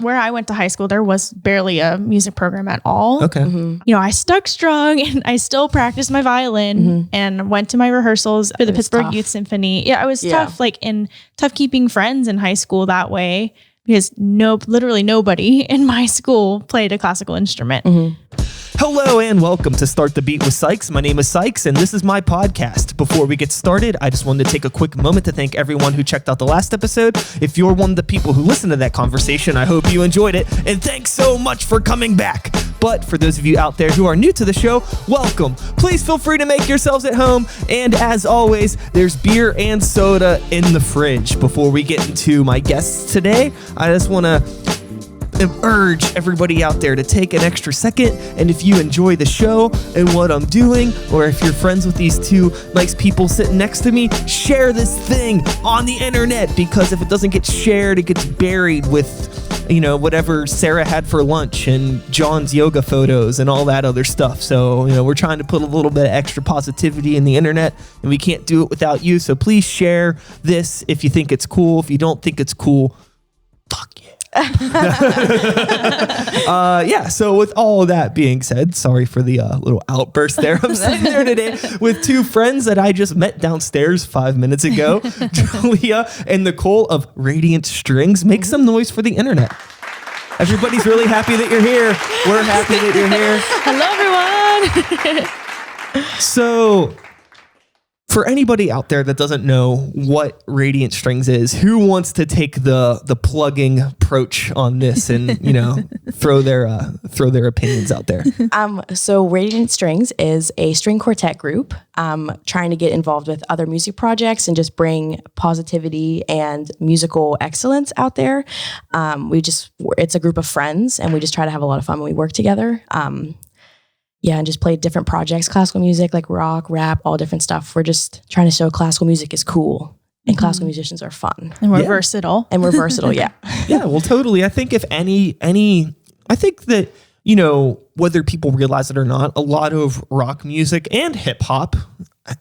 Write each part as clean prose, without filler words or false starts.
where I went to high school, there was barely a music program at all. Okay. I stuck strong and I still practiced my violin and went to my rehearsals for the Pittsburgh Youth Symphony. Yeah, it was tough, tough keeping friends in high school that way because literally nobody in my school played a classical instrument. Hello and welcome to Start the Beat with Sykes. My name is Sykes and this is my podcast. Before we get started, I just wanted to take a quick moment to thank everyone who checked out the last episode. If you're one of the people who listened to that conversation, I hope you enjoyed it and thanks so much for coming back. But for those of you out there who are new to the show, welcome. Please feel free to make yourselves at home. And as always, there's beer and soda in the fridge. Before we get into my guests today, I just want to urge everybody out there to take an extra second, and if you enjoy the show and what I'm doing, or if you're friends with these two nice people sitting next to me, share this thing on the internet, because if it doesn't get shared, it gets buried with whatever Sarah had for lunch and John's yoga photos and all that other stuff. So we're trying to put a little bit of extra positivity in the internet, and we can't do it without you. So please share this if you think it's cool. If you don't think it's cool, fuck yeah. So with all that being said, sorry for the little outburst there. I'm sitting there today with two friends that I just met downstairs 5 minutes ago, Julia and Nicole of Radiant Strings. Make some noise for the internet. Everybody's really happy that you're here. We're happy that you're here. Hello, everyone. So for anybody out there that doesn't know what Radiant Strings is, who wants to take the plugging approach on this and throw their opinions out there? So Radiant Strings is a string quartet group trying to get involved with other music projects and just bring positivity and musical excellence out there. It's a group of friends, and we just try to have a lot of fun when we work together. And just play different projects, classical music, like rock, rap, all different stuff. We're just trying to show classical music is cool and classical musicians are fun. And we're versatile. And we're versatile, yeah. Yeah, well, totally. I think if I think that, whether people realize it or not, a lot of rock music and hip hop,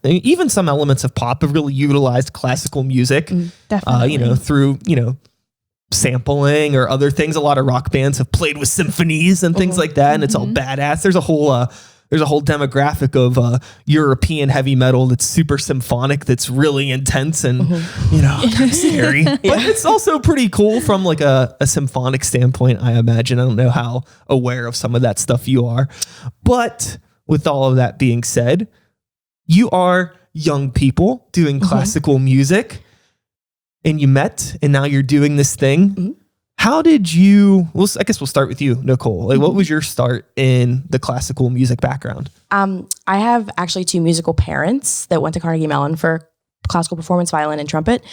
even some elements of pop have really utilized classical music, definitely. Through, sampling or other things. A lot of rock bands have played with symphonies and things like that, and it's all badass. There's a whole demographic of European heavy metal that's super symphonic, that's really intense and kind of scary. But it's also pretty cool from like a symphonic standpoint, I imagine. I don't know how aware of some of that stuff you are, but with all of that being said, you are young people doing classical music. And you met, and now you're doing this thing. How did you, I guess we'll start with you, Nicole. Like, what was your start in the classical music background? I have actually two musical parents that went to Carnegie Mellon for classical performance, violin and trumpet.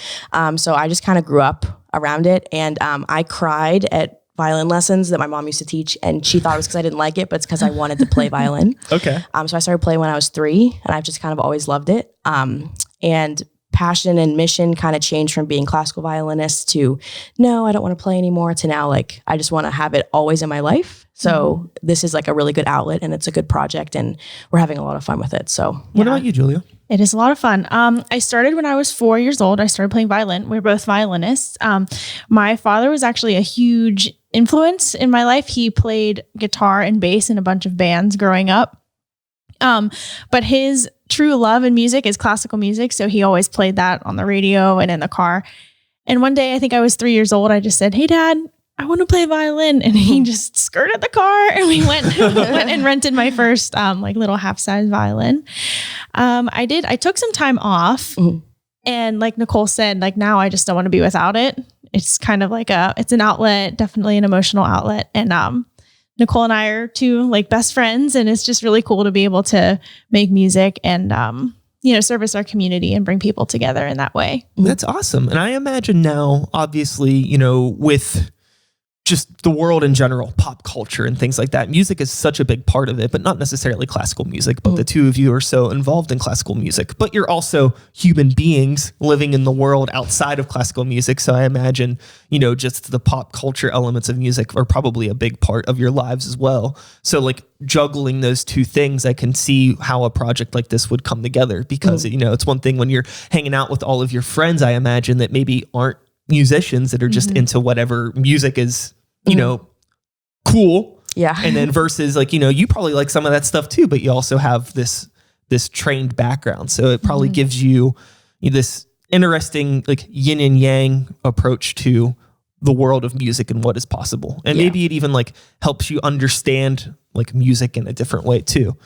So I just kind of grew up around it, and I cried at violin lessons that my mom used to teach, and she thought it was because I didn't like it, but it's because I wanted to play violin. Okay. So I started playing when I was 3, and I've just kind of always loved it. And passion and mission kind of changed from being classical violinist to, no, I don't want to play anymore, to now like, I just want to have it always in my life. So this is like a really good outlet, and it's a good project, and we're having a lot of fun with it. So what about you, Julia? It is a lot of fun. I started when I was 4 years old. I started playing violin. We're both violinists. My father was actually a huge influence in my life. He played guitar and bass in a bunch of bands growing up. But his true love in music is classical music. So he always played that on the radio and in the car. And one day, I think I was 3 years old, I just said, "Hey, Dad, I want to play violin." And he just skirted the car, and we went and rented my first little half-size violin. I took some time off, and like Nicole said, like now I just don't want to be without it. It's kind of like it's an outlet, definitely an emotional outlet. And Nicole and I are two like best friends, and it's just really cool to be able to make music and, service our community and bring people together in that way. That's awesome. And I imagine now, obviously, with just the world in general, pop culture and things like that, music is such a big part of it, but not necessarily classical music. But the two of you are so involved in classical music, but you're also human beings living in the world outside of classical music. So I imagine, just the pop culture elements of music are probably a big part of your lives as well. So like juggling those two things, I can see how a project like this would come together, because, it's one thing when you're hanging out with all of your friends, I imagine, that maybe aren't musicians, that are just into whatever music is you know, cool. Yeah. And then versus like, you know, you probably like some of that stuff too, but you also have this trained background. So it probably gives you this interesting like yin and yang approach to the world of music and what is possible. And maybe it even like helps you understand like music in a different way too.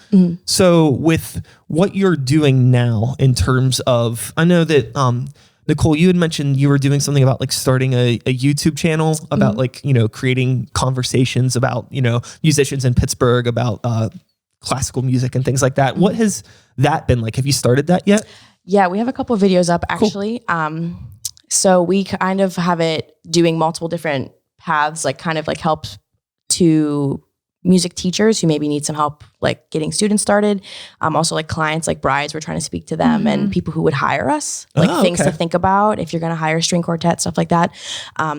So with what you're doing now in terms of, I know that, Nicole, you had mentioned you were doing something about like starting a YouTube channel about like, you know, creating conversations about, you know, musicians in Pittsburgh about, classical music and things like that. What has that been like? Have you started that yet? Yeah, we have a couple of videos up actually. Cool. So we kind of have it doing multiple different paths, like kind of like help to music teachers who maybe need some help, like getting students started. Also like clients, like brides, we're trying to speak to them and people who would hire us, like things to think about if you're going to hire a string quartet, stuff like that.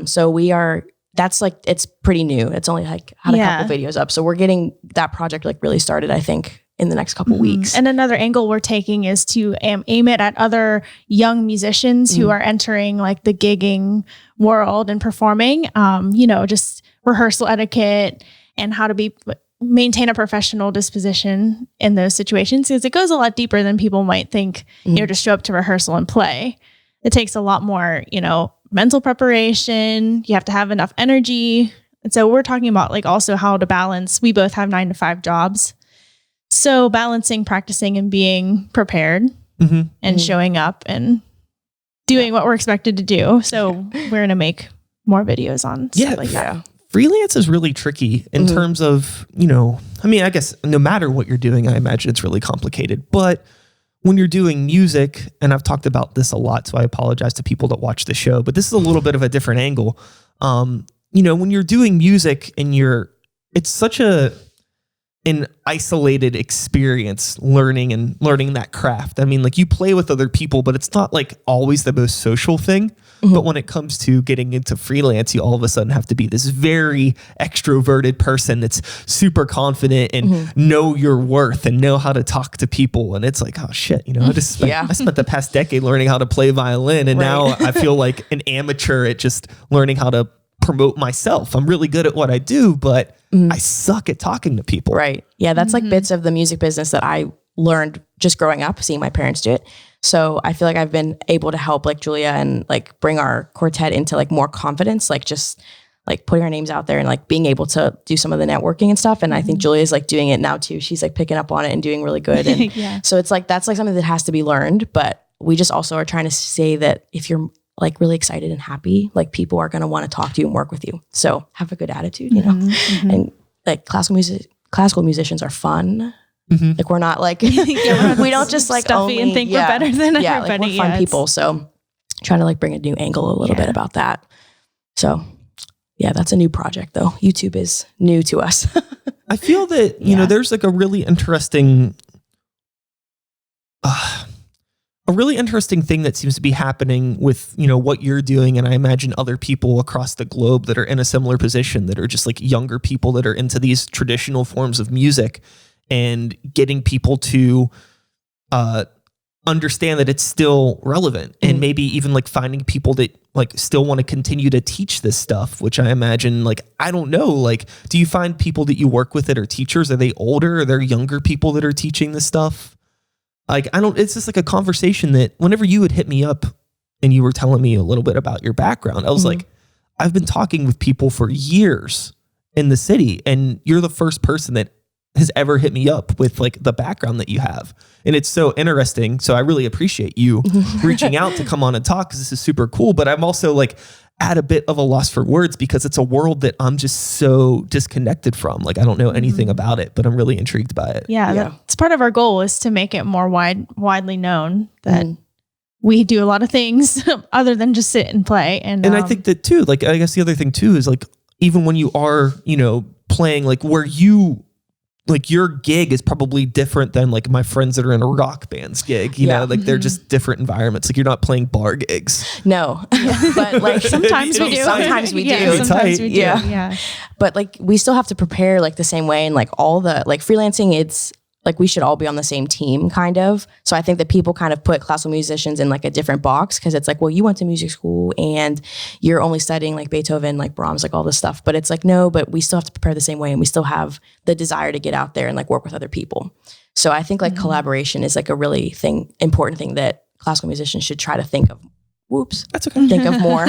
So that's like, it's pretty new. It's only like had a couple videos up. So we're getting that project like really started, I think, in the next couple weeks. And another angle we're taking is to aim it at other young musicians who are entering like the gigging world and performing, you know, just rehearsal etiquette and how to maintain a professional disposition in those situations, because it goes a lot deeper than people might think, you know, just show up to rehearsal and play. It takes a lot more, you know, mental preparation. You have to have enough energy. And so we're talking about like also how to balance. We both have 9-to-5 jobs. So balancing, practicing, and being prepared and showing up and doing what we're expected to do. So we're going to make more videos on stuff like that. Freelance is really tricky in terms of, you know, I mean, I guess no matter what you're doing, I imagine it's really complicated. But when you're doing music, and I've talked about this a lot, so I apologize to people that watch the show, but this is a little bit of a different angle. You know, when you're doing music and it's such an isolated experience learning that craft. I mean, like you play with other people, but it's not like always the most social thing. But when it comes to getting into freelance, you all of a sudden have to be this very extroverted person that's super confident and know your worth and know how to talk to people. And it's like, oh shit, you know, I spent the past decade learning how to play violin. And now I feel like an amateur at just learning how to promote myself. I'm really good at what I do, but I suck at talking to people. Right. Yeah. That's like bits of the music business that I learned just growing up, seeing my parents do it. So I feel like I've been able to help like Julia and like bring our quartet into like more confidence, like just like putting our names out there and like being able to do some of the networking and stuff. And I think Julia's like doing it now too. She's like picking up on it and doing really good. And so it's like, that's like something that has to be learned, but we just also are trying to say that if you're like really excited and happy, like people are going to want to talk to you and work with you. So have a good attitude, you know, and like classical musicians are fun. Like we're not like, we don't just like stuffy and think we're better than everybody. Like we're fun people. So trying to like bring a new angle a little bit about that. So yeah, that's a new project though. YouTube is new to us. I feel that, you know, there's like a really interesting thing that seems to be happening with, you know, what you're doing. And I imagine other people across the globe that are in a similar position that are just like younger people that are into these traditional forms of music and getting people to understand that it's still relevant and maybe even like finding people that like still want to continue to teach this stuff, which I imagine, like, I don't know, like, do you find people that you work with that are teachers? Are they older? Are there younger people that are teaching this stuff? Like, it's just like a conversation that whenever you would hit me up and you were telling me a little bit about your background, I was like, I've been talking with people for years in the city and you're the first person that has ever hit me up with like the background that you have. And it's so interesting. So I really appreciate you reaching out to come on and talk because this is super cool. But I'm also like at a bit of a loss for words because it's a world that I'm just so disconnected from. Like, I don't know anything about it, but I'm really intrigued by it. Yeah. That's part of our goal is to make it more widely known that we do a lot of things other than just sit and play. And I think that too, like, I guess the other thing too is like, even when you are, you know, playing like where you, like your gig is probably different than like my friends that are in a rock band's gig, you know, like they're just different environments. Like you're not playing bar gigs. No, but like sometimes we do. Sometimes we do. Sometimes we do. Yeah. But like we still have to prepare like the same way. And like all the like freelancing, it's like we should all be on the same team kind of. So I think that people kind of put classical musicians in like a different box because it's like, well, you went to music school and you're only studying like Beethoven, like Brahms, like all this stuff. But it's like, no, but we still have to prepare the same way and we still have the desire to get out there and like work with other people. So I think like collaboration is like a really important thing that classical musicians should try to think of. That's okay. Think of more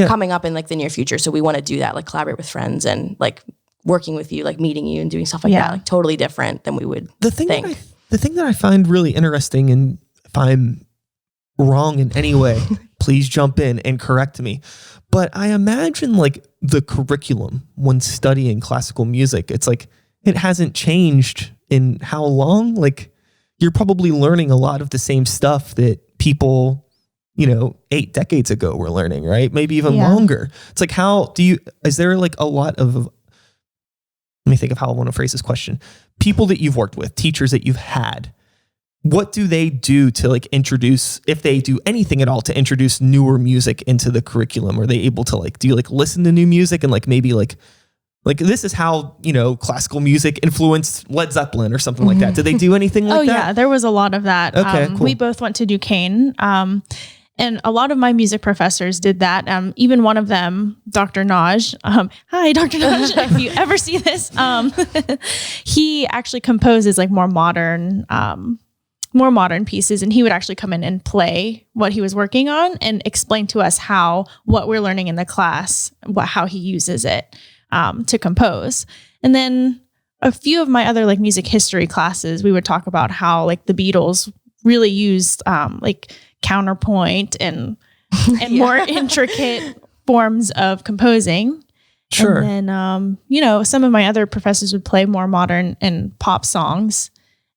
coming up in like the near future. So we want to do that, like collaborate with friends and like working with you, like meeting you and doing stuff like that, like totally different than we would think. The thing that I find really interesting, and if I'm wrong in any way, please jump in and correct me. But I imagine like the curriculum when studying classical music, it's like, it hasn't changed in how long? Like you're probably learning a lot of the same stuff that people, 8 decades ago were learning, right? Maybe even longer. It's like, is there like a lot of, let me think of how I want to phrase this question. People that you've worked with, teachers that you've had, what do they do to like introduce, if they do anything at all, to introduce newer music into the curriculum? Are they able to like, do you like listen to new music and like maybe like this is how, classical music influenced Led Zeppelin or something like that? Did they do anything like that? Oh yeah, there was a lot of that. Okay, cool. We both went to Duquesne. And a lot of my music professors did that. Even one of them, Dr. Naj, hi, Dr. Naj, if you ever see this, he actually composes like more modern pieces. And he would actually come in and play what he was working on and explain to us what we're learning in the class, how he uses it to compose. And then a few of my other like music history classes, we would talk about how like the Beatles really used like counterpoint and more intricate forms of composing. Sure. And then, some of my other professors would play more modern and pop songs,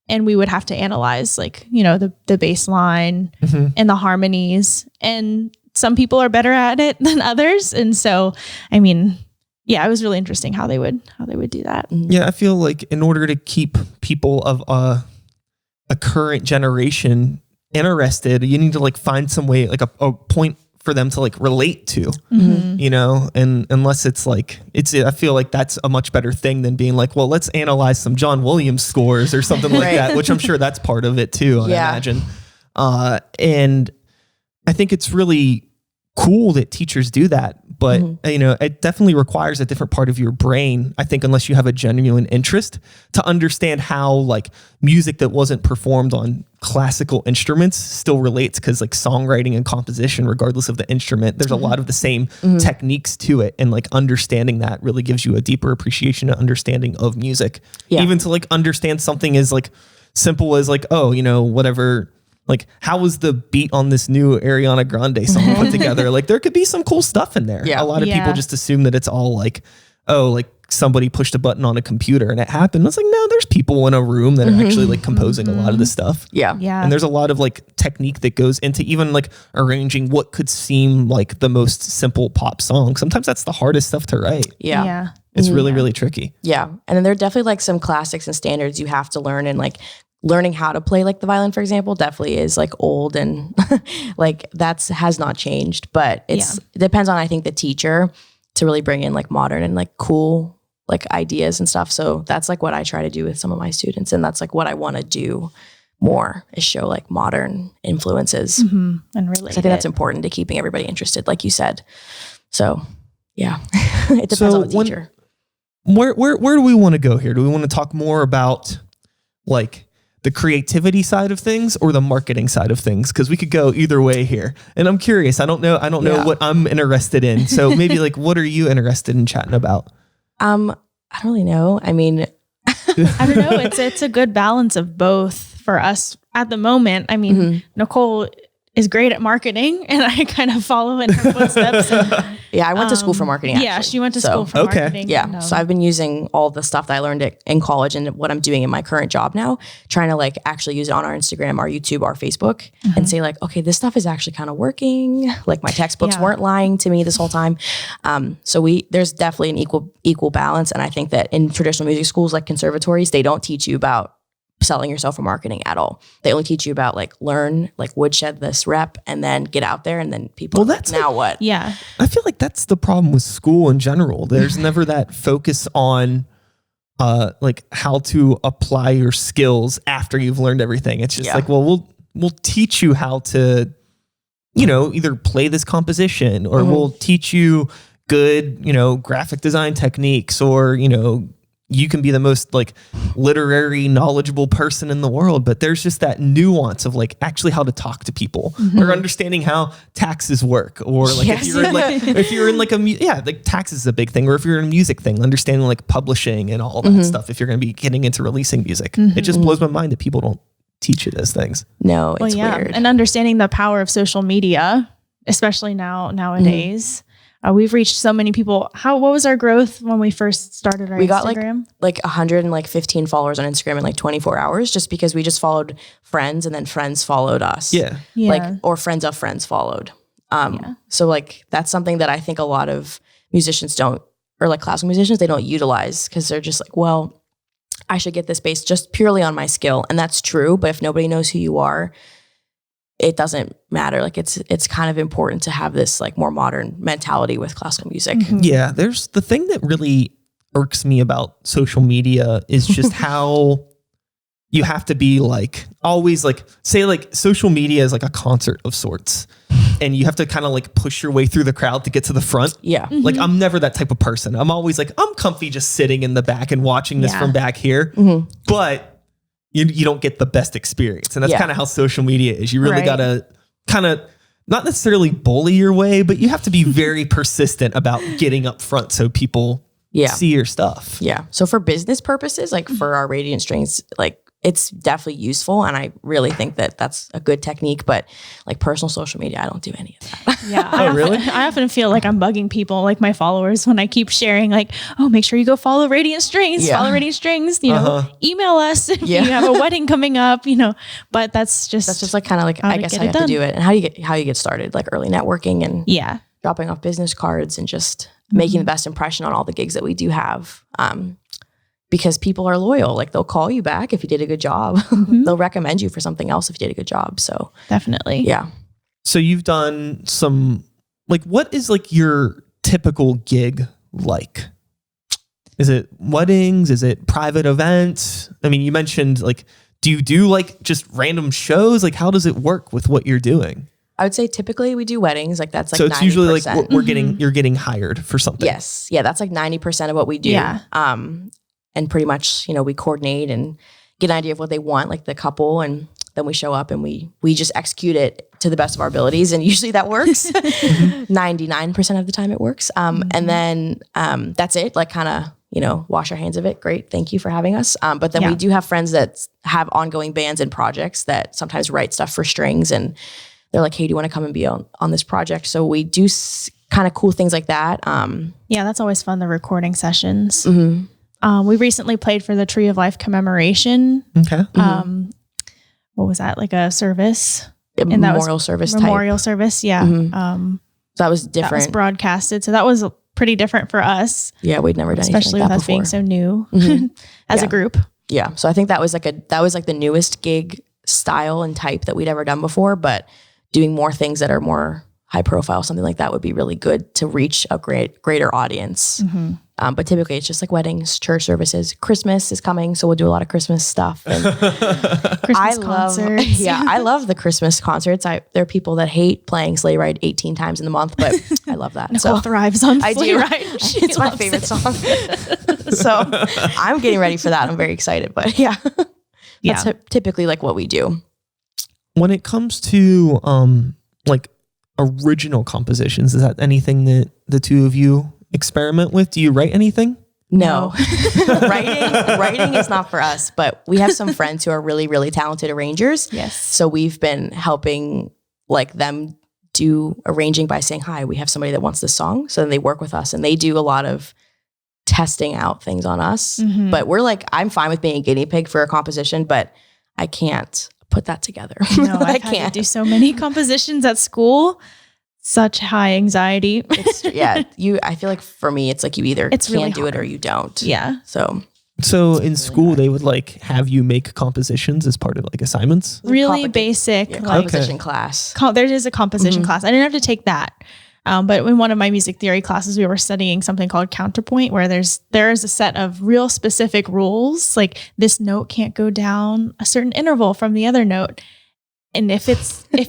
and we would have to analyze like, the bass line and the harmonies. And some people are better at it than others. And so, I mean, it was really interesting how they would do that. Yeah. I feel like in order to keep people of a current generation interested, you need to like find some way, like a point for them to like relate to, and unless it's like, I feel like that's a much better thing than being like, well, let's analyze some John Williams scores or something like that, which I'm sure that's part of it too, I imagine. And I think it's really cool that teachers do that, but it definitely requires a different part of your brain, I think, unless you have a genuine interest to understand how like music that wasn't performed on classical instruments still relates, because like songwriting and composition, regardless of the instrument, there's a lot of the same techniques to it, and like understanding that really gives you a deeper appreciation and understanding of music. Even to like understand something as like simple as like, whatever, like how was the beat on this new Ariana Grande song put together? Like there could be some cool stuff in there. A lot of people just assume that it's all like, like somebody pushed a button on a computer and it happened. It's like, no, there's people in a room that are actually like composing a lot of this stuff. And there's a lot of like technique that goes into even like arranging what could seem like the most simple pop song. Sometimes that's the hardest stuff to write. It's really, really tricky. And then there are definitely like some classics and standards you have to learn, and like learning how to play like the violin, for example, definitely is like old and like has not changed, but it depends on, I think, the teacher to really bring in like modern and like cool like ideas and stuff. So that's like what I try to do with some of my students. And that's like what I want to do more, is show like modern influences. And really, I think that's important to keeping everybody interested, like you said. So it depends on the teacher. Where do we want to go here? Do we want to talk more about like the creativity side of things or the marketing side of things? Because we could go either way here. And I'm curious. I don't know what I'm interested in. So maybe like, what are you interested in chatting about? I don't really know. I mean, I don't know. It's a good balance of both for us at the moment. I mean, Nicole is great at marketing, and I kind of follow in her footsteps. I went to school for marketing. Actually. She went to school for marketing. So I've been using all the stuff that I learned in college and what I'm doing in my current job now, trying to like actually use it on our Instagram, our YouTube, our Facebook, and say like, okay, this stuff is actually kind of working. Like my textbooks weren't lying to me this whole time. So there's definitely an equal balance, and I think that in traditional music schools like conservatories, they don't teach you about selling yourself for marketing at all. They only teach you about like learn, like woodshed this rep, and then get out there, and then people. Well, that's now like, what? Yeah, I feel like that's the problem with school in general. There's never that focus on like how to apply your skills after you've learned everything. It's just like, well, we'll teach you how to, you know, either play this composition or we'll teach you good, you know, graphic design techniques, or, you know, you can be the most like literary knowledgeable person in the world, but there's just that nuance of like actually how to talk to people or understanding how taxes work, or like if you're in like like taxes is a big thing, or if you're in a music thing, understanding like publishing and all that stuff. If you're going to be getting into releasing music, it just blows my mind that people don't teach you those things. No, it's weird. And understanding the power of social media, especially nowadays. We've reached so many people. What was our growth when we first started our Instagram? We got like 115 followers on Instagram in like 24 hours, just because we just followed friends and then friends followed us. Like, or friends of friends followed. So like, that's something that I think a lot of musicians don't, or like classical musicians, they don't utilize, because they're just like, well, I should get this based just purely on my skill. And that's true. But if nobody knows who you are, it doesn't matter. Like it's kind of important to have this like more modern mentality with classical music. Yeah. There's the thing that really irks me about social media is just how you have to be like, always like, say like social media is like a concert of sorts, and you have to kind of like push your way through the crowd to get to the front. Yeah. Like I'm never that type of person. I'm always like, I'm comfy just sitting in the back and watching this from back here. But you don't get the best experience. And that's kind of how social media is. You really got to kind of not necessarily bully your way, but you have to be very persistent about getting up front so people see your stuff. Yeah. So for business purposes, like for our Radiant Strings, like it's definitely useful. And I really think that that's a good technique, but like personal social media, I don't do any of that. Yeah. Really? I often feel like I'm bugging people, like my followers, when I keep sharing like, oh, make sure you go follow Radiant Strings, follow Radiant Strings, you know, email us if you have a wedding coming up, you know, but that's just like kind of like, I guess how you have to do it, and how you get started, like early networking and dropping off business cards and just making the best impression on all the gigs that we do have. Because people are loyal. Like they'll call you back if you did a good job. They'll recommend you for something else if you did a good job. So definitely. Yeah. So you've done some, like, what is like your typical gig like? Is it weddings? Is it private events? I mean, you mentioned like, do you do like just random shows? Like, how does it work with what you're doing? I would say typically we do weddings. Like that's like, so it's 90%. usually like you're getting hired for something. Yes. Yeah. That's like 90% of what we do. Yeah. And pretty much, you know, we coordinate and get an idea of what they want, like the couple, and then we show up and we just execute it to the best of our abilities. And usually that works. 99% of the time it works. And then that's it. Like kind of, you know, wash our hands of it. Great. Thank you for having us. But then we do have friends that have ongoing bands and projects that sometimes write stuff for strings. And they're like, hey, do you want to come and be on this project? So we do kind of cool things like that. Yeah, that's always fun. The recording sessions. We recently played for the Tree of Life commemoration. Okay. What was that? Like a service? Memorial service. Yeah. So that was different. That was broadcasted. So that was pretty different for us. Yeah, we'd never done anything especially like that with us before. being so new as a group. Yeah. So I think that was like the newest gig style and type that we'd ever done before, but doing more things that are more high profile, something like that would be really good to reach a greater audience. But typically it's just like weddings, church services. Christmas is coming, so we'll do a lot of Christmas stuff. And Christmas concerts. I love the Christmas concerts. There are people that hate playing Sleigh Ride 18 times in the month, but I love that. Nicole thrives on I Sleigh do. Ride. It's my favorite song. So I'm getting ready for that. I'm very excited, but that's typically like what we do. When it comes to like original compositions, is that anything that the two of you experiment with? Do you write anything? No. Writing is not for us, but we have some friends who are really, really talented arrangers. Yes. So we've been helping like them do arranging by saying, hi, we have somebody that wants this song. So then they work with us and they do a lot of testing out things on us. But we're like, I'm fine with being a guinea pig for a composition, but I can't put that together. No, I can't do so many compositions at school. Such high anxiety. I feel like for me, it's like you either can't really do it or you don't. Yeah. So in school, they would like have you make compositions as part of like assignments? Really basic. Composition class. There is a composition class. I didn't have to take that. But in one of my music theory classes, we were studying something called counterpoint, where there's a set of real specific rules, like this note can't go down a certain interval from the other note. And if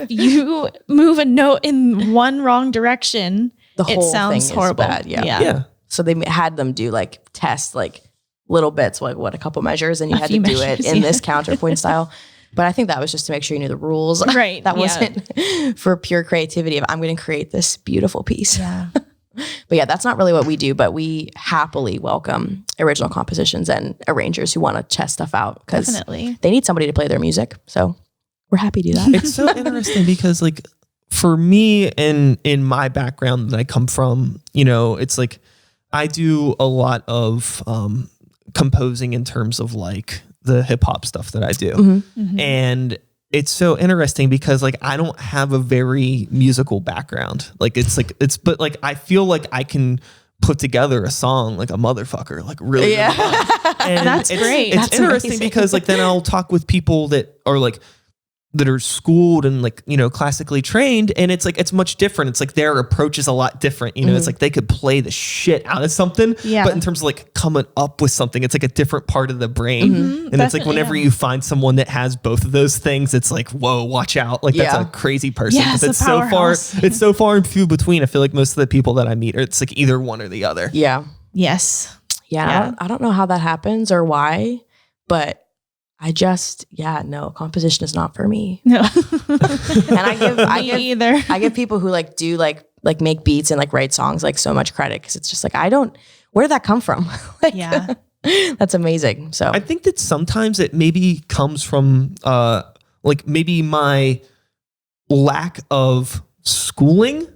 you move a note in one wrong direction, The whole it sounds thing horrible. is bad. Yeah. Yeah. So they had them do like tests, like little bits, like what, a couple measures, and you A had to few do measures, it in yeah. this counterpoint style. But I think that was just to make sure you knew the rules. Right, That yeah. wasn't for pure creativity of I'm going to create this beautiful piece. Yeah. But yeah, that's not really what we do, but we happily welcome original compositions and arrangers who want to test stuff out because Definitely. they need somebody to play their music. So we're happy to do that. It's so interesting because like for me and in my background that I come from, it's like I do a lot of composing in terms of like the hip hop stuff that I do. Mm-hmm. And it's so interesting because like I don't have a very musical background. But I feel like I can put together a song like a motherfucker, like really. Yeah. And That's great. It's That's interesting amazing. because like then I'll talk with people that are like that are schooled and like, classically trained. And it's like, it's much different. It's like their approach is a lot different. It's like they could play the shit out of something, Yeah. but in terms of like coming up with something, it's like a different part of the brain. And it's like Definitely, whenever yeah. you find someone that has both of those things, it's like, whoa, watch out. Like Yeah. that's a crazy person. Yeah, But it's a powerhouse. it's so far and few between. I feel like most of the people that I meet, it's like either one or the other. Yeah. Yes. Yeah. Yeah. I don't know how that happens or why, but no, composition is not for me. No. And Me either. I give people who like do like make beats and like write songs like so much credit because it's just like where did that come from? Like, Yeah. that's amazing. So I think that sometimes it maybe comes from like maybe my lack of schooling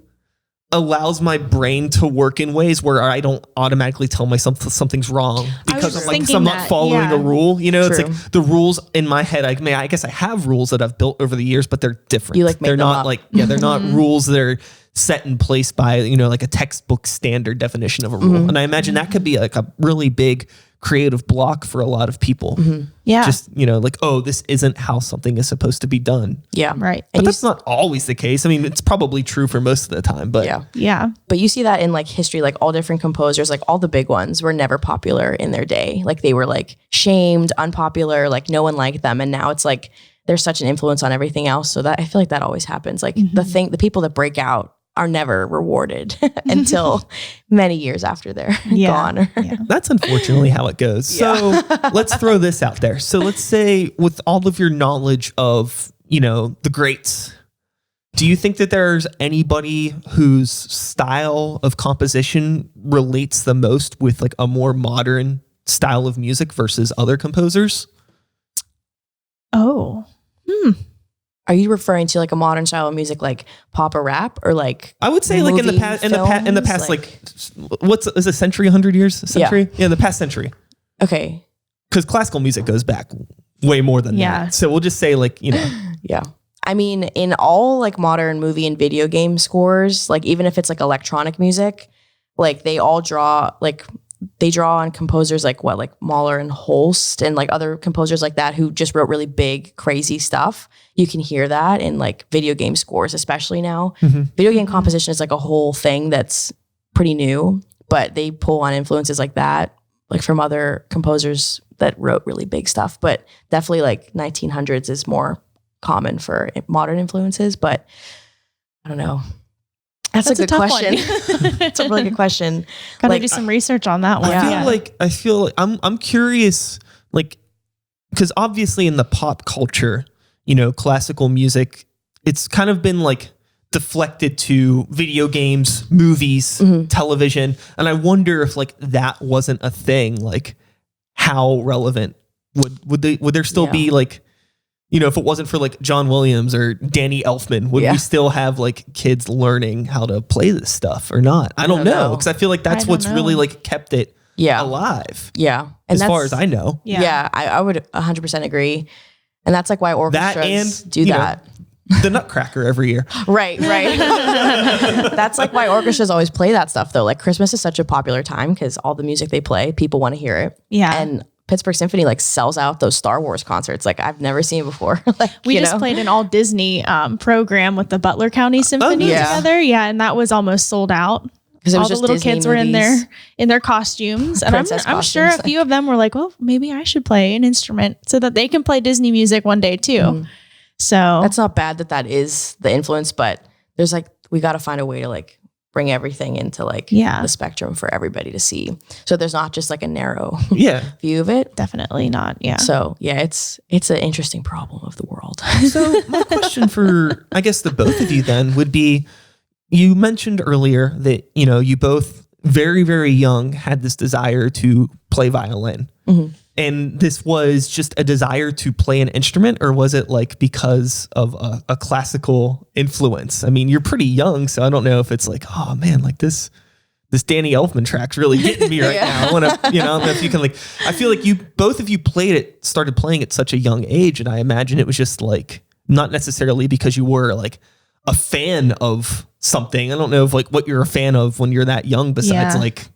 allows my brain to work in ways where I don't automatically tell myself that something's wrong because just I'm like, 'cause thinking I'm not that, following yeah. a rule. It's True. like the rules in my head. I guess I have rules that I've built over the years, but they're different. You, like, make they're them not up. like, they're not rules that are set in place by, like a textbook standard definition of a rule. And I imagine that could be like a really big creative block for a lot of people. Yeah. Just, like, oh, this isn't how something is supposed to be done. yeah. Right. But And that's not always the case. I mean, it's probably true for most of the time, but yeah. Yeah. But you see that in like history, like all different composers, like all the big ones were never popular in their day. Like they were like shamed, unpopular, like no one liked them. And now it's like there's such an influence on everything else. So that I feel like that always happens. Like the people that break out are never rewarded until many years after they're gone. Yeah. that's unfortunately how it goes. So let's throw this out there. So let's say with all of your knowledge of, the greats, do you think that there's anybody whose style of composition relates the most with like a more modern style of music versus other composers? Oh. Are you referring to like a modern style of music, like pop or rap, or like I would say like in the movie, past, in the past, films, like is a century, 100 years, a century? Yeah, the past century. okay, Because classical music goes back way more than Yeah. that. So we'll just say like, yeah. I mean, in all like modern movie and video game scores, like even if it's like electronic music, like they all draw on composers like Mahler and Holst and like other composers like that who just wrote really big, crazy stuff. You can hear that in like video game scores, especially now. Video game composition is like a whole thing that's pretty new, but they pull on influences like that, like from other composers that wrote really big stuff. But definitely like 1900s is more common for modern influences, but I don't know. That's a good tough question. one. It's a really good question. Gotta Like, do some research on that one. I feel like I'm curious, like, because obviously in the pop culture, classical music, it's kind of been like deflected to video games, movies, television. And I wonder if like that wasn't a thing, like how relevant would there still be like, if it wasn't for like John Williams or Danny Elfman, would we still have like kids learning how to play this stuff or not? I don't know. Because I feel like that's I don't what's really know. like kept it Yeah. alive. Yeah. As far as I know. Yeah. I would 100% agree. And that's like why orchestras do that. The Nutcracker every year. Right. That's like why orchestras always play that stuff though. Like Christmas is such a popular time because all the music they play, people want to hear it. Yeah. And Pittsburgh Symphony like sells out those Star Wars concerts like I've never seen before. Like We just played an all Disney program with the Butler County Symphony together. Yeah, and that was almost sold out. Because all the little Disney kids movies. were in their costumes, and I'm sure a few of them were like, "Well, maybe I should play an instrument so that they can play Disney music one day too." Mm-hmm. So that's not bad that is the influence, but there's like we got to find a way to like bring everything into like the spectrum for everybody to see. So there's not just like a narrow view of it. Definitely not. Yeah. So it's an interesting problem of the world. So my question for, I guess, the both of you then would be, you mentioned earlier that, you both very, very young had this desire to play violin. Mm-hmm. And this was just a desire to play an instrument, or was it like because of a classical influence? I mean, you're pretty young, so I don't know if it's like, oh man, like this Danny Elfman track's really getting me right now. I want to, I don't know if you can like, I feel like both of you started playing at such a young age. And I imagine it was just like, not necessarily because you were like a fan of something. I don't know if like what you're a fan of when you're that young, besides like,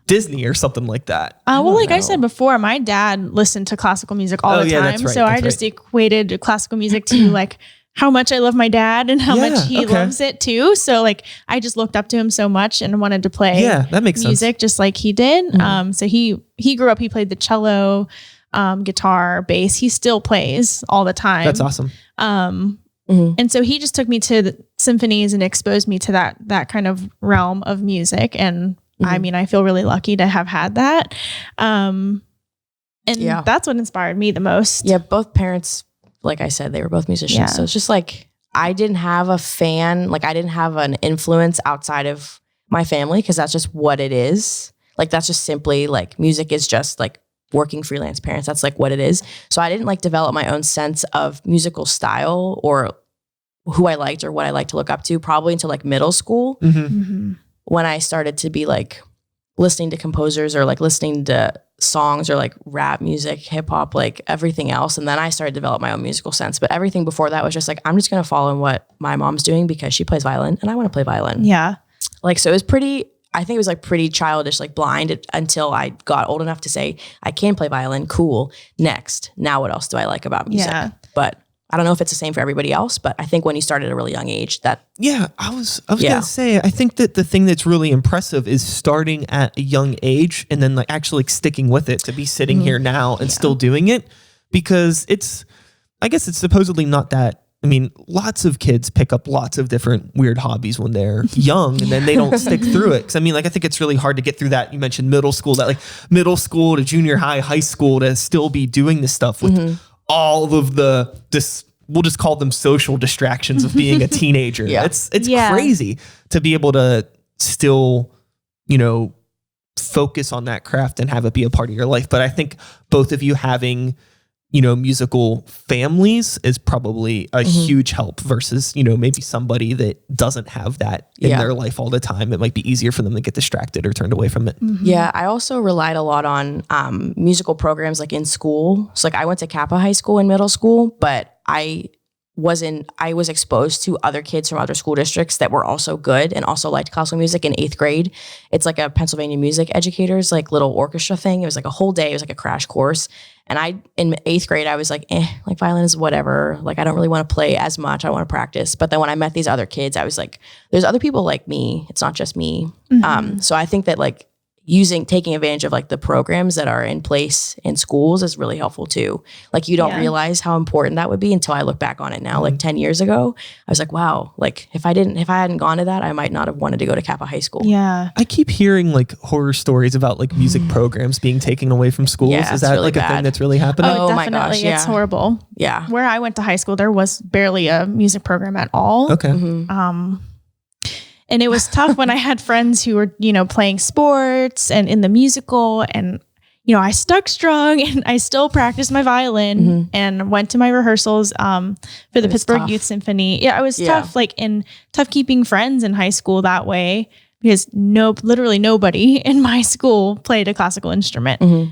Disney or something like that. I said before, my dad listened to classical music all the time. That's right, so I just equated classical music to like how much I love my dad and how much he loves it too. So like I just looked up to him so much and wanted to play that makes music sense. Just like he did. Mm-hmm. So he grew up, he played the cello, guitar, bass. He still plays all the time. That's awesome. And so he just took me to the symphonies and exposed me to that kind of realm of music. And I mean, I feel really lucky to have had that. And that's what inspired me the most. Yeah. Both parents, like I said, they were both musicians. Yeah. So it's just like, I didn't have a fan, like I didn't have an influence outside of my family, because that's just what it is. Like, that's just simply like music is just like working freelance parents. That's like what it is. So I didn't like develop my own sense of musical style or who I liked or what I liked to look up to probably until like middle school. Mm-hmm. Mm-hmm. When I started to be like listening to composers or like listening to songs or like rap music, hip hop, like everything else. And then I started to develop my own musical sense. But everything before that was just like, I'm just going to follow in what my mom's doing because she plays violin and I want to play violin. Yeah. Like, so it was I think it was like pretty childish, like blind until I got old enough to say, I can play violin. Cool. Next. Now what else do I like about music? Yeah. But I don't know if it's the same for everybody else, but I think when you start at a really young age that. Yeah, I was going to say, I think that the thing that's really impressive is starting at a young age and then like actually sticking with it, to be sitting here now and still doing it, because I guess it's supposedly not that. I mean, lots of kids pick up lots of different weird hobbies when they're young and then they don't stick through it. Cause I mean, like, I think it's really hard to get through that. You mentioned middle school, that like middle school to junior high, high school, to still be doing this stuff with all of we'll just call them social distractions of being a teenager. It's crazy to be able to still, focus on that craft and have it be a part of your life. But I think both of you having, musical families is probably a huge help versus, maybe somebody that doesn't have that in their life all the time. It might be easier for them to get distracted or turned away from it. Mm-hmm. Yeah. I also relied a lot on musical programs like in school. So like I went to Kappa High School in middle school, but I was exposed to other kids from other school districts that were also good and also liked classical music in 8th grade. It's like a Pennsylvania music educators, like little orchestra thing. It was like a whole day. It was like a crash course. And in 8th grade, I was like, like violin is whatever. Like, I don't really want to play as much. I want to practice. But then when I met these other kids, I was like, there's other people like me. It's not just me. Mm-hmm. So I think that like taking advantage of like the programs that are in place in schools is really helpful too. Like you don't realize how important that would be until I look back on it now. Like 10 years ago, I was like, wow, like if I hadn't gone to that, I might not have wanted to go to Kappa High School. Yeah. I keep hearing like horror stories about like music programs being taken away from schools. Is that really like bad. A thing that's really happening? Oh my gosh. Yeah. It's horrible. Yeah. Where I went to high school, there was barely a music program at all. Okay. Mm-hmm. And it was tough when I had friends who were, playing sports and in the musical, and, I stuck strong and I still practiced my violin and went to my rehearsals for the Pittsburgh Youth Symphony. Yeah, it was tough, tough keeping friends in high school that way, because literally nobody in my school played a classical instrument to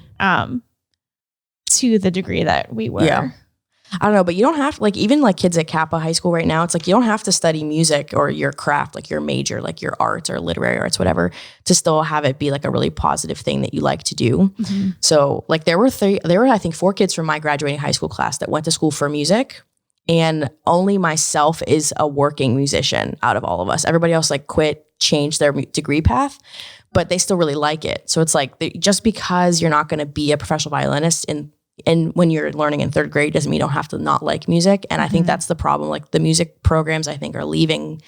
the degree that we were. Yeah. I don't know, but you don't have to, like, even like kids at Kappa High School right now, it's like you don't have to study music or your craft, like your major, like your arts or literary arts, whatever, to still have it be like a really positive thing that you like to do. So like there were I think 4 kids from my graduating high school class that went to school for music, and only myself is a working musician out of all of us. Everybody else like quit, changed their degree path, but they still really like it. So it's like just because you're not going to be a professional violinist and when you're learning in 3rd grade doesn't mean you don't have to not like music. And I think that's the problem. Like the music programs, I think, are leaving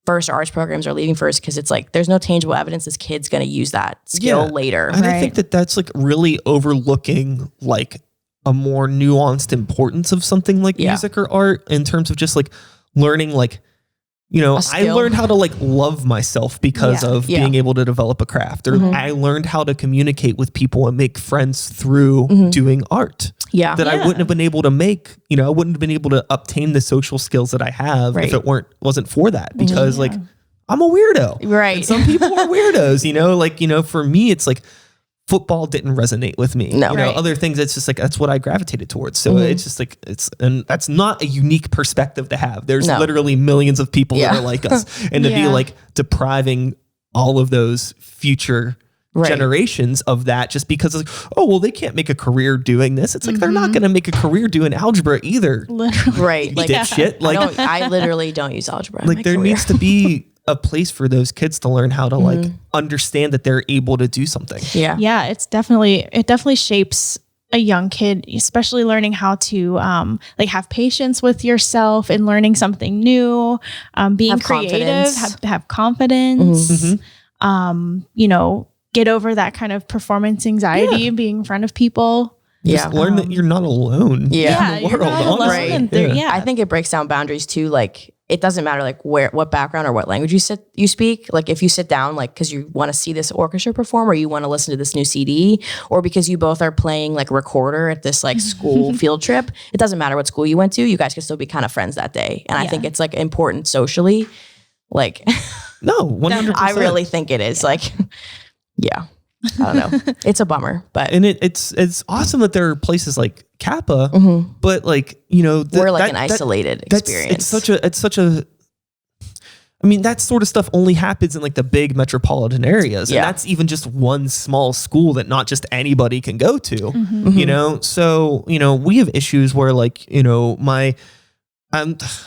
first, or arts programs are leaving first, because it's like there's no tangible evidence this kid's going to use that skill later. And I think that that's like really overlooking like a more nuanced importance of something like music or art in terms of just like learning, like, you know, I learned how to like love myself because of being able to develop a craft, or I learned how to communicate with people and make friends through doing art that I wouldn't have been able to make. You know, I wouldn't have been able to obtain the social skills that I have if it wasn't for that, because like I'm a weirdo. Right. And some people are weirdos, you know, like, you know, for me, it's like football didn't resonate with me. No. You know, other things, it's just like, that's what I gravitated towards. So it's just like, and that's not a unique perspective to have. There's literally millions of people that are like us. And to be like depriving all of those future generations of that just because it's like, oh, well, they can't make a career doing this. It's like, they're not going to make a career doing algebra either. Literally. Right. Like dipshit. Like I literally don't use algebra. Like there needs to be a place for those kids to learn how to like understand that they're able to do something. Yeah. It definitely shapes a young kid, especially learning how to like have patience with yourself and learning something new, being have creative, confidence. have confidence, you know, get over that kind of performance anxiety of being in front of people. Just learn that you're not alone in the world. You're not alone. I think it breaks down boundaries too. Like it doesn't matter like what background or what language you speak. Like if you sit down, like because you want to see this orchestra perform, or you want to listen to this new CD, or because you both are playing like recorder at this like school field trip, it doesn't matter what school you went to. You guys can still be kind of friends that day. And I think it's like important socially. Like, no, 100%. I really think it is like, I don't know. It's a bummer, but it's awesome that there are places like Kappa, but like, you know, we're like an isolated experience. It's such a, I mean, that sort of stuff only happens in like the big metropolitan areas. And that's even just one small school that not just anybody can go to, you know? So, you know, we have issues where like, you know,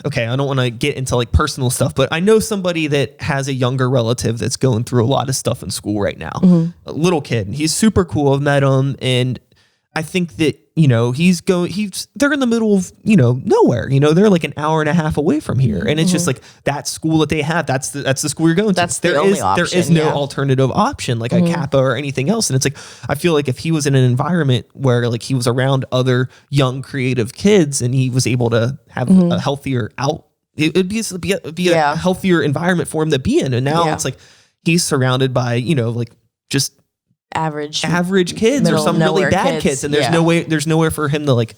okay, I don't want to get into like personal stuff, but I know somebody that has a younger relative that's going through a lot of stuff in school right now. A little kid. He's super cool. I've met him, and I think that, you know, they're in the middle of, you know, nowhere. You know, they're like an hour and a half away from here. And it's just like that school that they have, that's the school you're going to. That's the only option. There is no alternative option like a Kappa or anything else. And it's like, I feel like if he was in an environment where like he was around other young creative kids and he was able to have a healthier it'd be a healthier environment for him to be in. And now it's like he's surrounded by, you know, like just average kids or some really bad kids, and there's nowhere for him to like